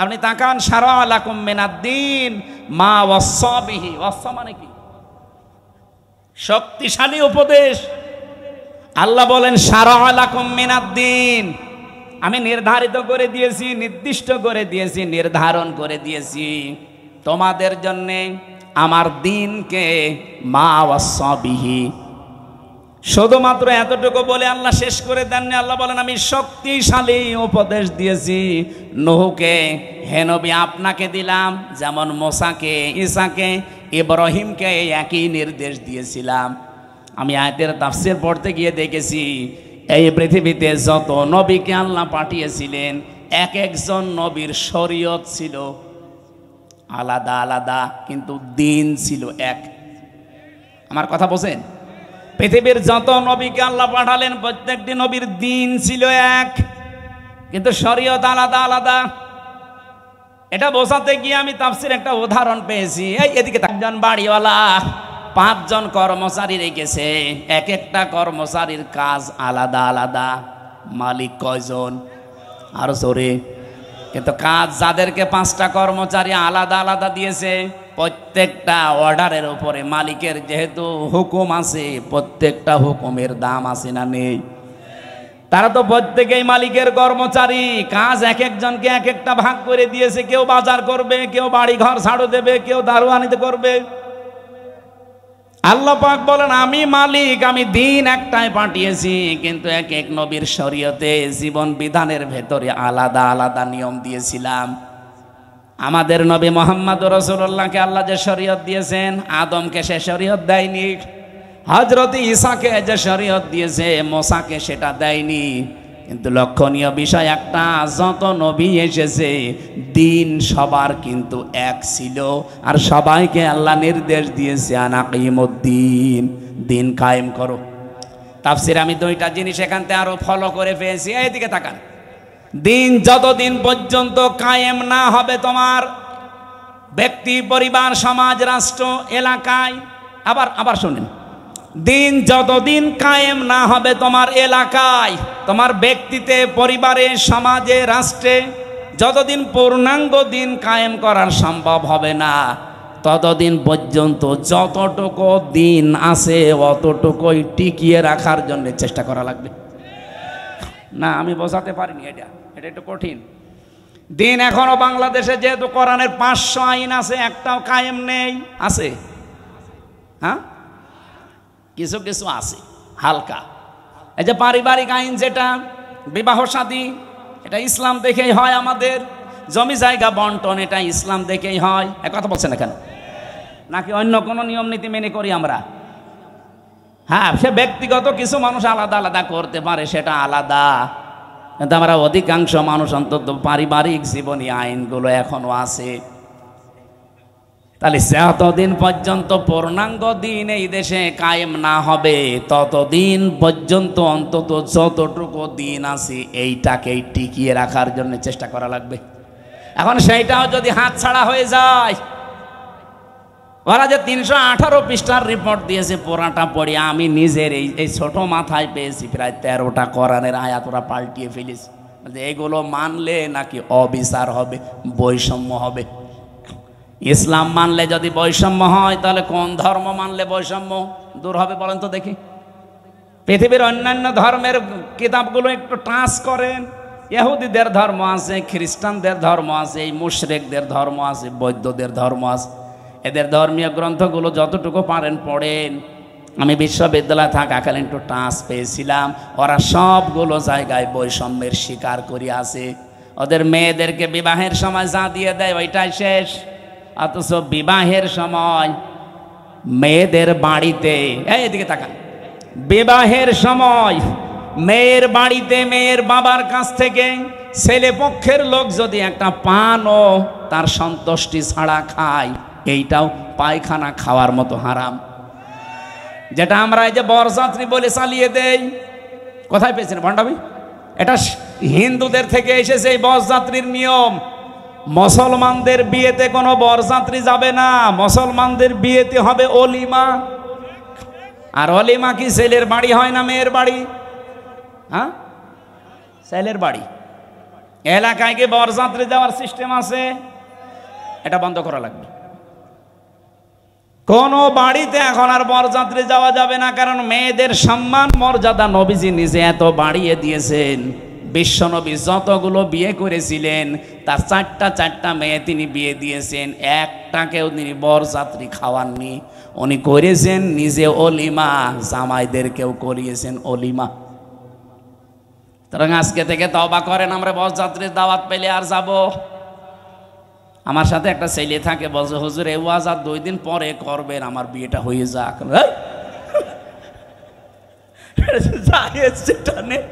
আপনি তাকান, শারআ লাকুম মিনাদ-দ্বীন মা ওয়াসসা বিহি। ওয়াসসা মানে কি? শক্তিশালী উপদেশ। আল্লাহ বলেন শারআ লাকুম মিনাদ-দ্বীন, আমি নির্ধারিত করে দিয়েছি, নির্দিষ্ট করে দিয়েছি, নির্ধারণ করে দিয়েছি তোমাদের জন্যে আমার দিনকে। মা ওয়াসসা বিহি, শুধুমাত্র এতটুকু বলে আল্লাহ শেষ করে দেননি। আল্লাহ বলেন আমি শক্তিশালী উপদেশ দিয়েছি নূহকে, হে নবী আপনাকে দিলাম, যেমন মুসাকে, ঈসাকে, ইব্রাহিমকে একই নির্দেশ দিয়েছিলাম। আমি আয়াতের তাফসীর পড়তে গিয়ে দেখেছি এই পৃথিবীতে যত নবীকে আল্লাহ পাঠিয়েছিলেন এক একজন নবীর শরীয়ত ছিল আলাদা আলাদা, কিন্তু দিন ছিল এক। আমার কথা বোঝেন? পৃথিবীর যত নবীকে আল্লাহ পাঠালেন প্রত্যেকটি নবীর দিন ছিল এক, কিন্তু শরীয়ত আলাদা আলাদা। এটা বোঝাতে গিয়ে আমি তাফসীর একটা উদাহরণ পেয়েছি। এই এদিকে একজন বাড়িওয়ালা 5 জন কর্মচারী রেখেছে, এক একটা কর্মচারীর কাজ আলাদা আলাদা। মালিক কয়জন? আরো জোরে। কিন্তু কাজ যাদেরকে 5টা কর্মচারী আলাদা আলাদা দিয়েছে, প্রত্যেকটা অর্ডারের উপরে মালিকের যেহেতু হুকুম আছে, প্রত্যেকটা হুকুমের দাম আছে না নেই? তারা তো প্রত্যেকেই মালিকের কর্মচারী, কাজ এক একজনকে এক একটা ভাগ করে দিয়েছে। কেউ বাজার করবে, কেউ বাড়ি ঘর ঝাড়ু দেবে, কেউ দারোয়ানিতে করবে। আল্লাহ পাক বলেন আমি মালিক, আমি দিন একটাই পাঠিয়েছি, কিন্তু এক এক নবীর শরীয়তে জীবন বিধানের ভেতরে আলাদা আলাদা নিয়ম দিয়েছিলাম। আমাদের নবী মুহাম্মদ রাসূলুল্লাহকে আল্লাহ যে শরীয়ত দিয়েছেন, আদমকে সে শরীয়ত দেয়নি। হযরত ঈসাকে যে শরীয়ত দিয়েছে, মুসাকে সেটা দেয়নি। কিন্তু লক্ষণীয় বিষয় একটা, যত নবী এসেছে দিন সবার কিন্তু এক ছিল, আর সবাইকে আল্লাহ নির্দেশ দিয়েছে আনাকিমুদ্দিন, দিন কায়েম করো। তাফসীরে আমি 2টা জিনিস এখান থেকে আরো ফলো করে পেয়েছি। এইদিকে তাকান, দিন যতদিন পর্যন্ত কায়েম না হবে তোমার ব্যক্তি, পরিবার, সমাজ, রাষ্ট্র, এলাকায়, আবার শুনেন, দিন যতদিন কায়েম না হবে তোমার এলাকায়, তোমার ব্যক্তিতে, পরিবারে, সমাজে, রাষ্ট্রে, যতদিন পূর্ণাঙ্গ দিন কায়েম করার সম্ভব হবে না, ততদিন পর্যন্ত যতটুকু দিন আছে অতটুকুই টিকিয়ে রাখার জন্য চেষ্টা করা লাগবে। না আমি বোঝাতে পারিনি, এটা একটু কঠিন। দিন এখনো বাংলাদেশে যেহেতু কোরআনের 500 আইন আছে, একটাও কায়েম নেই। আছে? হ্যাঁ, কিছু কিছু আছে হালকা। এই যে পারিবারিক আইন, যেটা বিবাহ শাদী, এটা ইসলাম দেখেই হয়। আমাদের জমি জায়গা বন্টন, এটা ইসলাম দেখেই হয়। এক কথা বলছেন না কেন? নাকি অন্য কোনো নিয়ম নীতি মেনে করি আমরা? হ্যাঁ, সে ব্যক্তিগত কিছু মানুষ আলাদা আলাদা করতে পারে, সেটা আলাদা, কিন্তু আমরা অধিকাংশ মানুষ অন্তত পারিবারিক জীবনী আইনগুলো এখনো আছে। তাহলে যতদিন পর্যন্ত পূর্ণাঙ্গ দিন এই দেশে কায়েম না হবে, ততদিন পর্যন্ত অন্তত যতটুকু দিন আছে এইটাকেই টিকিয়ে রাখার জন্য চেষ্টা করা লাগবে। এখন সেইটাও যদি হাত ছাড়া হয়ে যায়, ওরা যে 318 পৃষ্ঠার রিপোর্ট দিয়েছে, পুরাটা পড়ে আমি নিজের এই ছোট মাথায় পেয়েছি প্রায় 13টা কোরআনের আয়াত ওরা পাল্টিয়ে ফেলেছে। এগুলো মানলে নাকি অবিচার হবে, বৈষম্য হবে। ইসলাম মানলে যদি বৈষম্য হয়, তাহলে কোন ধর্ম মানলে বৈষম্য দূর হবে বলেন তো দেখি? পৃথিবীর অন্যান্য ধর্মের কিতাবগুলো একটু টাচ করেন। ইহুদিদের ধর্ম আছে, খ্রিস্টানদের ধর্ম আছে, এই মুশরিকদের ধর্ম আছে, বৌদ্ধদের ধর্ম আছে। এদের ধর্মীয় গ্রন্থগুলো যতটুকু পারেন পড়েন। আমি বিশ্ববিদ্যালয়ে থাকাকালীন একটু টাচ পেয়েছিলাম, ওরা সবগুলো জায়গায় বৈষম্যের শিকার করে আছে। ওদের মেয়েদেরকে বিবাহের সময় যা দিয়ে দেয় ওইটাই শেষ, অথচ বিবাহের সময় মেয়েদের বাড়িতে, এদিকে তাকান, বিবাহের সময় মেয়ের বাড়িতে মেয়ের বাবার কাছ থেকে ছেলে পক্ষের লোক যদি একটা পানও তার সন্তুষ্টি ছাড়া খায়, এইটাও পায়খানা খাওয়ার মতো হারাম। যেটা আমরা এই যে বরযাত্রী বলে চালিয়ে দেই, কোথায় পেয়েছেন ভণ্ডামি? এটা হিন্দুদের থেকে এসেছে এই বরযাত্রীর নিয়ম। মুসলমানদের বিয়েতে কোনো বরযাত্রী যাবে না, মুসলমানদের বিয়েতে হবে অলিমা। আর অলিমা কি ছেলের বাড়ি হয় না মেয়ের বাড়ি? হ্যাঁ, ছেলের বাড়ি। এলাকায় কি বরযাত্রী যাওয়ার সিস্টেম আছে? এটা বন্ধ করা লাগবে। কোন বাড়িতে এখন আর বরযাত্রী যাওয়া যাবে না, কারণ মেয়েদের সম্মান মর্যাদা নবীজি নিজে এত বাড়িয়ে দিয়েছেন। বিশ্বনবী যতগুলো বিয়ে করেছিলেন তার চারটা মেয়ে তিনি বিয়ে দিয়েছেন, একটাকেও তিনি বরযাত্রী খাওয়াননি। উনি করেছেন নিজে অলিমা, জামাইদেরকেও করিয়েছেন অলিমা। সুতরাং আজকে থেকে তওবা করেন, আমরা বরযাত্রীর দাওয়াত পেলে আর যাব। আমার সাথে একটা ছেলে থাকে, বলছে হুজুর এই ওয়াজ আর 2 দিন পরে করবেন, আমার বিয়েটা হয়ে যাক। জায়েজ যেটা নেই,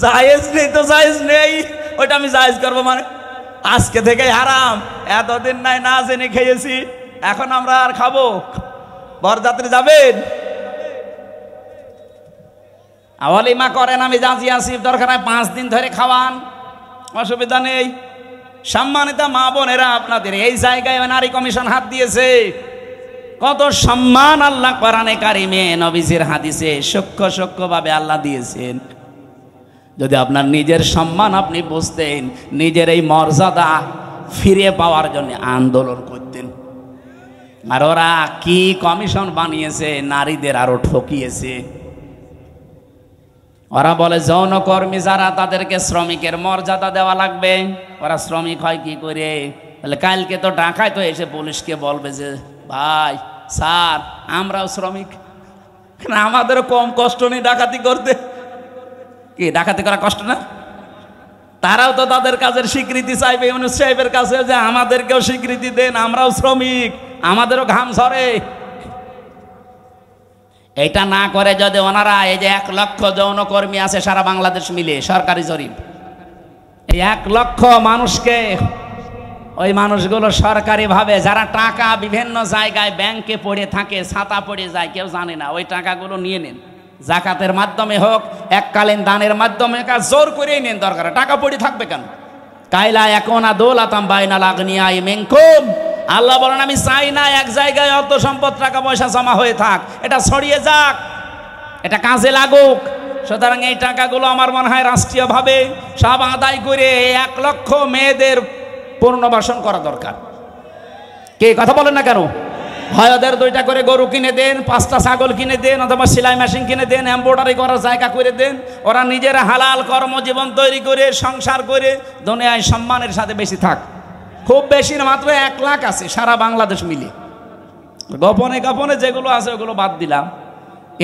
জায়েজ নেই তো জায়েজ নেই, ওইটা আমি জায়েজ করবো মানে? আজকে থেকে হারাম। এতদিন নাই না জেনে খেয়েছি, এখন আমরা আর খাবো? বরযাত্রী যাবেন, ওলিমা করেন, আমি রাজি আছি। দরকার হয় 5 দিন ধরে খাওয়ান, অসুবিধা নেই। সম্মানিত মা বোনেরা, আপনাদের এই জায়গায় নারী কমিশন হাত দিয়েছে। কত সম্মান আল্লাহ কোরআনে কারিমে নবীজির হাদিসে সূক্ষ্মভাবে আল্লাহ দিয়েছেন। যদি আপনার নিজের সম্মান আপনি বুঝতেন, নিজের এই মর্যাদা ফিরে পাওয়ার জন্য আন্দোলন করতেন। আর ওরা কি কমিশন বানিয়েছে, নারীদের আরো ঠকিয়েছে। ওরা বলে যৌনকর্মী যারা, তাদেরকে শ্রমিকের মর্যাদা দেওয়া লাগবে। ওরা শ্রমিক হয় কি করে? তাহলে কালকে তো ঢাকায় তো এসে পুলিশকে বলবে যে ভাই স্যার আমরাও শ্রমিক, আমাদেরও কম কষ্ট নেই ডাকাতি করতে। কি ডাকাতি করা কষ্ট না? তারাও তো তাদের কাজের স্বীকৃতি চাইবে ইউনূস সাহেবের কাছে, যে আমাদেরকেও স্বীকৃতি দেন, আমরাও শ্রমিক, আমাদেরও ঘাম ঝরে। এটা না করে যদি ওনারা, এই যে 1 লক্ষ যৌনকর্মী আছে সারা বাংলাদেশ মিলে, সরকারি জরিপ, এই 1 লক্ষ মানুষকে, ওই মানুষগুলো সরকারিভাবে যারা টাকা বিভিন্ন জায়গায় ব্যাংকে পড়ে থাকে, ছাতা পড়ে যায়, কেউ জানে না, ওই টাকাগুলো নিয়ে নেন। জাকাতের মাধ্যমে হোক, এককালীন দানের মাধ্যমে, জোর করেই নেন, দরকার টাকা পড়ে থাকবে কেন? কাইলা একুনা দৌলাতাম বাইনাল আগনিয়াই মিনকুম, আল্লাহ বলেন আমি চাই না এক জায়গায় অর্থ সম্পদ টাকা পয়সা জমা হয়ে থাক, এটা ছড়িয়ে যাক, এটা কাজে লাগুক। সুতরাং এই টাকাগুলো আমার মনে হয় রাষ্ট্রীয়ভাবে সব আদায় করে 1 লক্ষ মেয়েদের পুনর্বাসন করা দরকার। কে কথা বলেন না কেন? হয় ওদের 2টা করে গরু কিনে দেন, 5টা ছাগল কিনে দেন, অথবা সেলাই মেশিন কিনে দেন, এমব্রয়ডারি করার জায়গা করে দেন। ওরা নিজেরা হালাল কর্মজীবন তৈরি করে সংসার করে দুনিয়ায় সম্মানের সাথে বেশি থাক। খুব বেশি না, মাত্র 1 লাখ আছে সারা বাংলাদেশ মিলে। গোপনে গোপনে যেগুলো আছে ওগুলো বাদ দিলাম।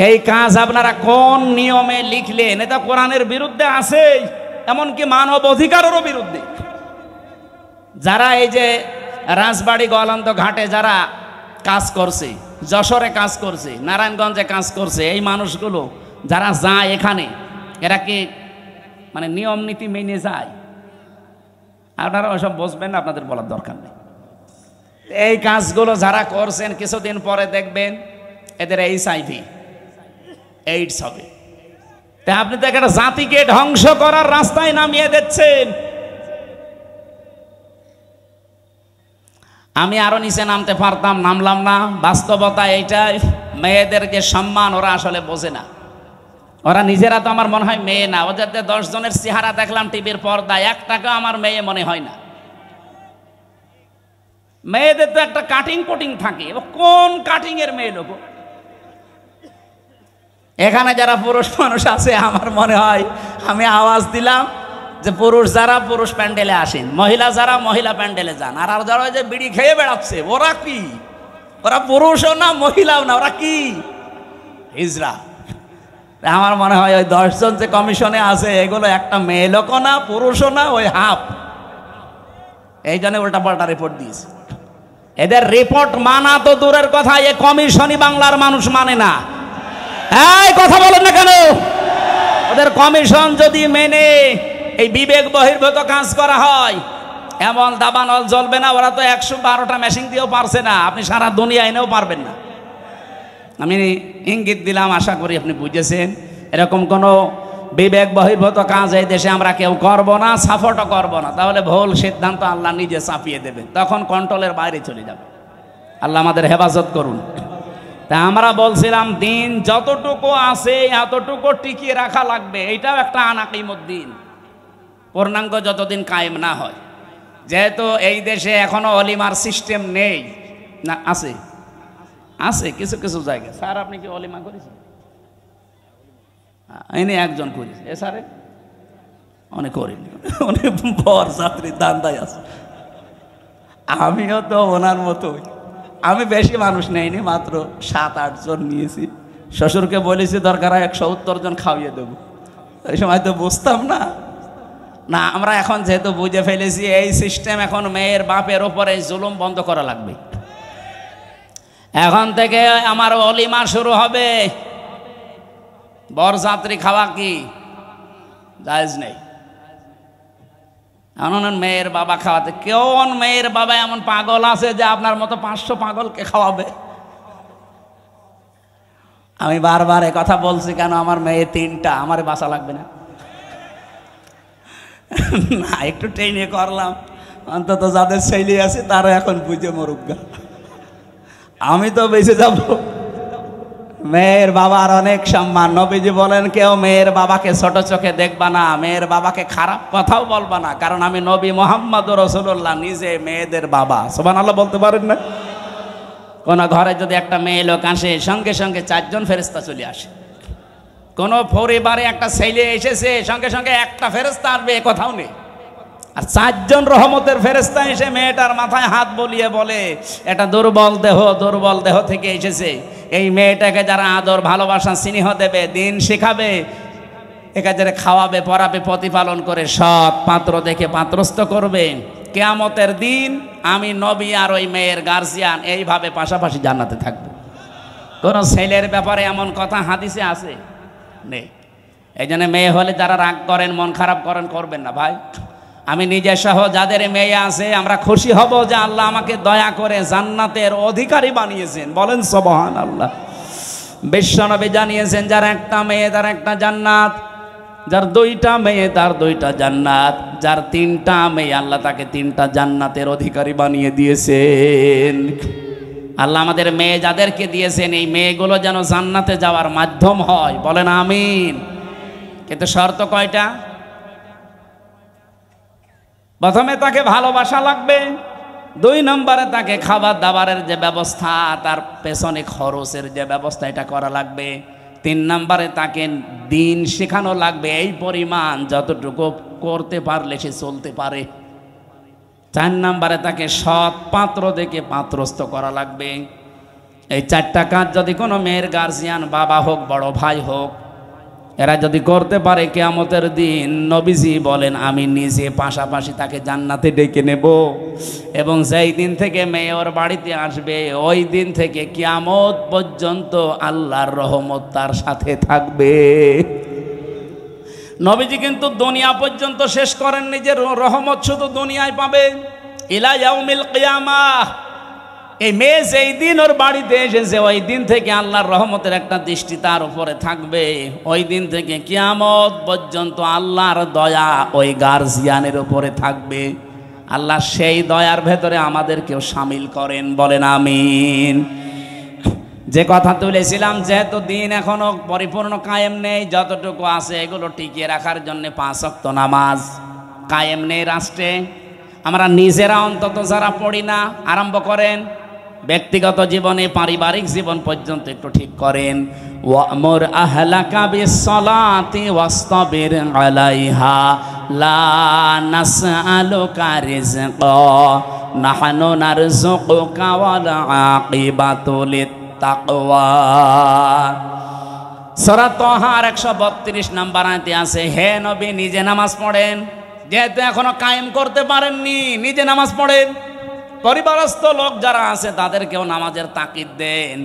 এই কাজ আপনারা কোন নিয়মে লিখলেন? এটা কোরআনের বিরুদ্ধে আছে, এমনকি মানব অধিকারেরও বিরুদ্ধে। যারা এই যে রাজবাড়ী গোয়ালন্দ ঘাটে যারা কাজ করছে, যশোরে কাজ করছে, নারায়ণগঞ্জে কাজ করছে, এই মানুষগুলো যারা যায় এখানে, এরা কি মানে নিয়ম নীতি মেনে যায়? আপনারা ওসব বুঝবেন না, আপনাদের বলার দরকার নেই। এই কাজগুলো যারা করছেন, কিছুদিন পরে দেখবেন এদের HIV এইডস হবে। তা আপনি তো একটা জাতিকে ধ্বংস করার রাস্তায় নামিয়ে দিচ্ছেন। আমি আরো নিচে নামতে পারতাম, নামলাম না। বাস্তবতা এইটাই, মেয়েদের যে সম্মান ওরা আসলে বোঝে না। ওরা নিজেরা তো আমার মনে হয় মেয়ে না। ওদের 10 জনের চেহারা দেখলাম টিভির পর্দায়, একটাকেও আমার মেয়ে মনে হয় না। মেয়েদের তো একটা কাটিং পটিং থাকে, কোন কাটিং এর মেয়ে লোক? এখানে যারা পুরুষ মানুষ আছে, আমার মনে হয় আমি আওয়াজ দিলাম যে পুরুষ যারা পুরুষ প্যান্ডেলে আসেন, মহিলা যারা মহিলা প্যান্ডেলে যান। আর যারা যে বিড়ি খেয়ে বেড়াচ্ছে, ওরা কি? ওরা পুরুষও না মহিলাও না, ওরা কি? হিজড়া। আমার মনে হয় ওই 10 জন যে কমিশনে আছে, এগুলো একটা মেয়ে লোকও না, পুরুষও না, ওই হাফ। এই জন্য উল্টা পাল্টা রিপোর্ট দিয়েছে। এদের রিপোর্ট মানা তো দূরের কথা, এ কমিশনই বাংলার মানুষ মানে না। এই কথা বলেন না কেন? ওদের কমিশন যদি মেনে এই বিবেক বহির্ভূত কাজ করা হয়, এমন দাবানল জ্বলবে না। ওরা তো 112টা মেশিন দিয়েও পারছে না, আপনি সারা দুনিয়া এনেও পারবেন না। আমি ইঙ্গিত দিলাম, আশা করি আপনি বুঝেছেন। এরকম কোনো বিবেক বহির্ভূত কাজ এই দেশে আমরা কেউ করব না, সাপোর্টও করব না। তাহলে ভুল সিদ্ধান্ত আল্লাহ নিজে চাপিয়ে দেবেন, তখন কন্ট্রোলের বাইরে চলে যাবে। আল্লাহ আমাদের হেফাজত করুন। তা আমরা বলছিলাম দিন যতটুকু আছে এতটুকু টিকিয়ে রাখা লাগবে। এইটাও একটা আনাকিমুদ্দিন, পূর্ণাঙ্গ যতদিন কায়েম না হয়। যেহেতু এই দেশে এখনো অলিমার সিস্টেম নেই, না আছে আছে কিছু কিছু জায়গায়। স্যার আপনি কি অলিমা করেছেন? এনে একজন করেছে, এ স্যারে অনেক করিনি, অনেক বর যাত্রীর দান্দায় আছে। আমিও তো ওনার মতোই, আমি বেশি মানুষ নেইনি, মাত্র 7-8 জন নিয়েছি। শ্বশুরকে বলেছি দরকার হয় 170 জন খাওয়িয়ে দেবো। এই সময় তো বুঝতাম না। না, আমরা এখন যেহেতু বুঝে ফেলেছি এই সিস্টেম, এখন মেয়ের বাপের ওপরে জুলুম বন্ধ করা লাগবে। এখন থেকে আমার অলিমা শুরু হবে, বরযাত্রী খাওয়া কি জায়েজ নেই। এমন মেয়ের বাবা খাওয়াতে, কেমন মেয়ের বাবা এমন পাগল আছে যে আপনার মতো 500 পাগলকে খাওয়াবে? আমি বারবার এ কথা বলছি কেন, আমার মেয়ে 3টা, আমার বাঁচা লাগবে না। না, একটু ট্রেনে করলাম, অন্তত যাদের ছেলে আছে তারা এখন বুঝে মরুক গা, আমি তো বেঁচে যাব। মেয়ের বাবার অনেক সম্মান। নবীজি বলেন কেউ মেয়ের বাবাকে ছোট চোখে দেখবা না, মেয়ের বাবাকে খারাপ কথাও বলবা না, কারণ আমি নবী মুহাম্মদ রাসূলুল্লাহ নিজে মেয়েদের বাবা। সুবহানাল্লাহ বলতে পারেন না? কোন ঘরে যদি একটা মেয়ে লোক আসে, সঙ্গে সঙ্গে 4 জন ফেরেশতা চলে আসে। কোন পরিবারে একটা ছেলে এসেছে, সঙ্গে সঙ্গে একটা ফেরেশতা আসবে, এ কথাও নেই। আর 4 জন রহমতের ফেরেশতা এসে মেয়েটার মাথায় হাত বলিয়ে বলে এটা দুর্বল দেহ থেকে এসেছে, এই মেয়েটাকে যারা আদর ভালোবাসা স্নেহ দেবে, দিন শেখাবে, একাজে খাওয়াবে, পড়াবে, প্রতিপালন করে সৎ পাত্র দেখে পাত্রস্থ করবে, কিয়ামতের দিন আমি নবী আর ওই মেয়ের গার্জিয়ান এইভাবে পাশাপাশি জান্নাতে থাকবে। কোন ছেলের ব্যাপারে এমন কথা হাদিসে আছে নেই। এই জন্য মেয়ে হলে যারা রাগ করেন, মন খারাপ করেন, করবেন না ভাই। আমি নিজে সহ যাদের মেয়ে আছে আমরা খুশি হব যে আল্লাহ আমাকে দয়া করে জান্নাতের অধিকারী বানিয়েছেন। বলেন সুবহানাল্লাহ। বিশ্বনবী জানিয়েছেন যার একটা মেয়ে তার একটা জান্নাত, যার 2টা মেয়ে তার 2টা জান্নাত, যার 3টা মেয়ে আল্লাহ তাকে 3টা জান্নাতের অধিকারী বানিয়ে দিয়েছেন। আল্লাহ আমাদের মেয়ে যাদেরকে দিয়েছেন এই মেয়েগুলো যেন জান্নাতে যাওয়ার মাধ্যম হয়। বলেন আমিন। কিন্তু শর্ত কয়টা? প্রথমে তাকে ভালোবাসা লাগবে, 2 নম্বরে তাকে খাবার দাবারের যে ব্যবস্থা, তার পেছনে খরচের যে ব্যবস্থা, এটা করা লাগবে। 3 নম্বরে তাকে দিন শেখানো লাগবে এই পরিমাণ যতটুকু করতে পারলে সে চলতে পারে। 4 নম্বরে তাকে সৎ পাত্র দেখে পাত্রস্থ করা লাগবে। এই 4টা কাজ যদি কোনো মেয়ের গার্জিয়ান, বাবা হোক বড় ভাই হোক, এরা যদি করতে পারে, কিয়ামতের দিন নবীজি বলেন আমি নিজে পাশাপাশি তাকে জান্নাতে ডেকে নেব, এবং যেই দিন থেকে মেয়ে ওর বাড়িতে আসবে ওই দিন থেকে কিয়ামত পর্যন্ত আল্লাহর রহমত তার সাথে থাকবে। নবীজি কিন্তু দুনিয়া পর্যন্ত শেষ করেননি যে রহমত শুধু দুনিয়ায় পাবে, ইলা ইয়াউমিল কিয়ামাহ। এই মেয়ে যেই দিন ওর বাড়িতে এসেছে ওই দিন থেকে আল্লাহর রহমতের একটা দৃষ্টি তার উপরে থাকবে, ওই দিন থেকে কিয়ামত পর্যন্ত আল্লাহর দয়া ওই গার্জিয়ানের উপরে থাকবে। আল্লাহ সেই দয়ার ভেতরে আমাদেরকেও শামিল করেন। বলেন আমিন। যে কথা তুলেছিলাম, যেহেতু দিন এখনো পরিপূর্ণ কায়েম নেই, যতটুকু আছে এগুলো টিকিয়ে রাখার জন্য 5 ওয়াক্ত নামাজ কায়েম নেই রাষ্ট্রে। আমরা নিজেরা অন্তত যারা পড়ি না, আরম্ভ করেন। ব্যক্তিগত জীবনে, পারিবারিক জীবন পর্যন্ত একটু ঠিক করেন। ওয়ামুর আহলাকা বিসসালাতি ওয়াসতাবির আলাইহা লা নাসআলুকা রিজকা নাহনু নারযুকুকা ওয়াল আকিবাতু লিত্তাকওয়া। সূরা তাহার 132 নম্বর আয়াতে আছে, হে নবী নিজে নামাজ পড়েন। যেহেতু এখনো কায়েম করতে পারেননি, নিজে নামাজ পড়েন। পরিবারস্থ লোক যারা আছে তাদেরকেও নামাজের তাকিদ দেন।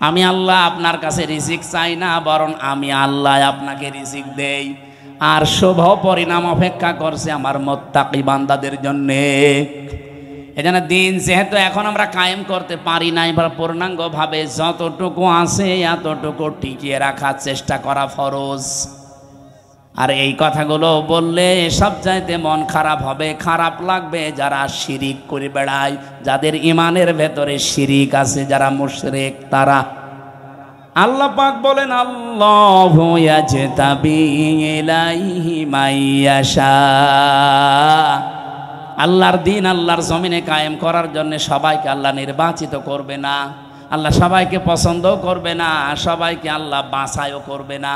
আমি আল্লাহ আপনার কাছে রিজিক চাই না, বরং আমি আল্লাহ আপনাকে রিজিক দেই। আর শুভ পরিণাম অপেক্ষা করছে আমার মুত্তাকি বান্দাদের জন্যে। এজন্য দিন যেহেতু এখন আমরা কায়েম করতে পারি না, এবার পূর্ণাঙ্গভাবে যতটুকু আছে এতটুকু টিকিয়ে রাখার চেষ্টা করা ফরজ। আর এই কথাগুলো বললে সবচাইতে মন খারাপ হবে, খারাপ লাগবে যারা শিরিক করে বেড়ায়, যাদের ইমানের ভেতরে শিরিক আছে, যারা মুশরিক তারা। আল্লাহ পাক বলেন আল্লাহু ইয়াজতাবি ইলাইহি মাইয়াশা। আল্লাহর দিন আল্লাহর জমিনে কায়েম করার জন্য সবাইকে আল্লাহ নির্বাচিত করবে না, আল্লাহ সবাইকে পছন্দও করবে না, সবাইকে আল্লাহ বাছাইও করবে না।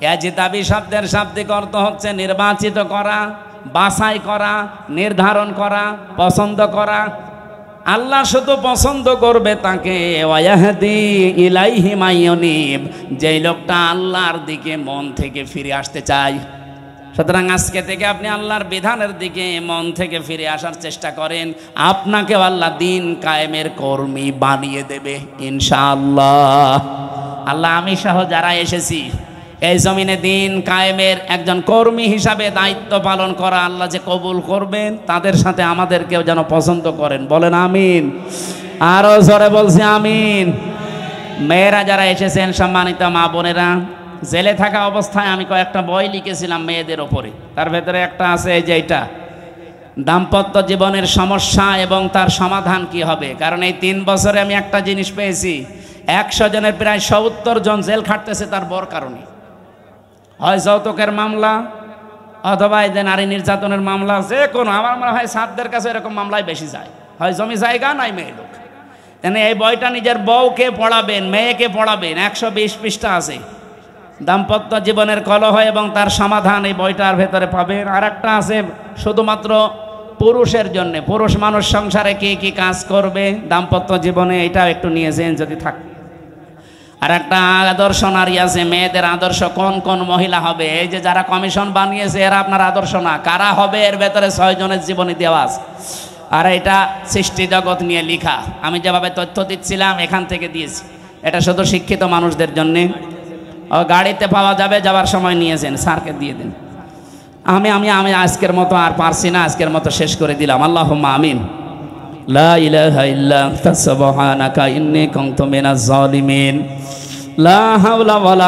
ইয়াজতাবি শব্দের শাব্দিক অর্থ হচ্ছে নির্বাচিত করা, বাছাই করা, নির্ধারণ করা, পছন্দ করা। আল্লাহ শুধু পছন্দ করবে তাকে, ওয়াহদি ইলাইহি মাইয়ুনিব, যেই লোকটা আল্লাহর দিকে মন থেকে ফিরে আসতে চায়। সুতরাং আজকে থেকে আপনি আল্লাহর বিধানের দিকে মন থেকে ফিরে আসার চেষ্টা করেন, আপনাকে আল্লাহ দিন কায়েমের কর্মী বানিয়ে দেবে ইনশাআল্লাহ। আল্লাহ আমি সহ যারা এসেছি এই জমিনে দিন কায়েমের একজন কর্মী হিসাবে দায়িত্ব পালন করা আল্লাহ যে কবুল করবেন, তাদের সাথে আমাদেরকেও যেন পছন্দ করেন, বলেন আমিন। আরো জোরে বলছি আমিন। মেয়েরা যারা এসেছেন, সম্মানিত মা বোনেরা, জেলে থাকা অবস্থায় আমি কয়েকটা বই লিখেছিলাম মেয়েদের ওপরে। তার ভেতরে একটা আছে এই যে এটা, দাম্পত্য জীবনের সমস্যা এবং তার সমাধান কি হবে। কারণ এই 3 বছরে আমি একটা জিনিস পেয়েছি, 100 জনের প্রায় 70 জন জেল খাটতেছে তার বর কারণে। হয় যৌতুকের মামলা, অথবা এই যে নারী নির্যাতনের মামলা, যে কোনো, আমার মনে হয় সাদদের কাছে এরকম মামলায় বেশি যায়। হয় জমি জায়গা নাই মেয়ে লোক। এই বইটা নিজের বউকে পড়াবেন, মেয়েকে পড়াবেন, 120 পৃষ্ঠা আছে। দাম্পত্য জীবনের কলহ এবং তার সমাধান এই বইটার ভেতরে পাবেন। আর একটা আছে শুধুমাত্র পুরুষের জন্য, পুরুষ মানুষ সংসারে কি কি কাজ করবে দাম্পত্য জীবনে, এটাও একটু নিয়েছেন যদি থাকে। আর একটা আদর্শ নারী আছে, মেয়েদের আদর্শ কোন কোন মহিলা হবে। এই যে যারা কমিশন বানিয়েছে এরা আপনার আদর্শ না, কারা হবে এর ভেতরে 6 জনের জীবনী দেওয়া আছে। আর এটা সৃষ্টি জগৎ নিয়ে লেখা, আমি যেভাবে তথ্য দিচ্ছিলাম এখান থেকে দিয়েছি। এটা শুধু শিক্ষিত মানুষদের জন্যে। গাড়িতে পাওয়া যাবে, যাওয়ার সময় নিয়েছেন, স্যারকে দিয়ে দিন। আমি আজকের মতো আর পারছি না, আজকের মতো শেষ করে দিলাম। আল্লাহুম্মা আমিন। লা ইলাহা ইল্লা আনতা সুবহানাকা ইন্নী কুনতু মিনাজ জালিমিন। লা হাওলা ওয়ালা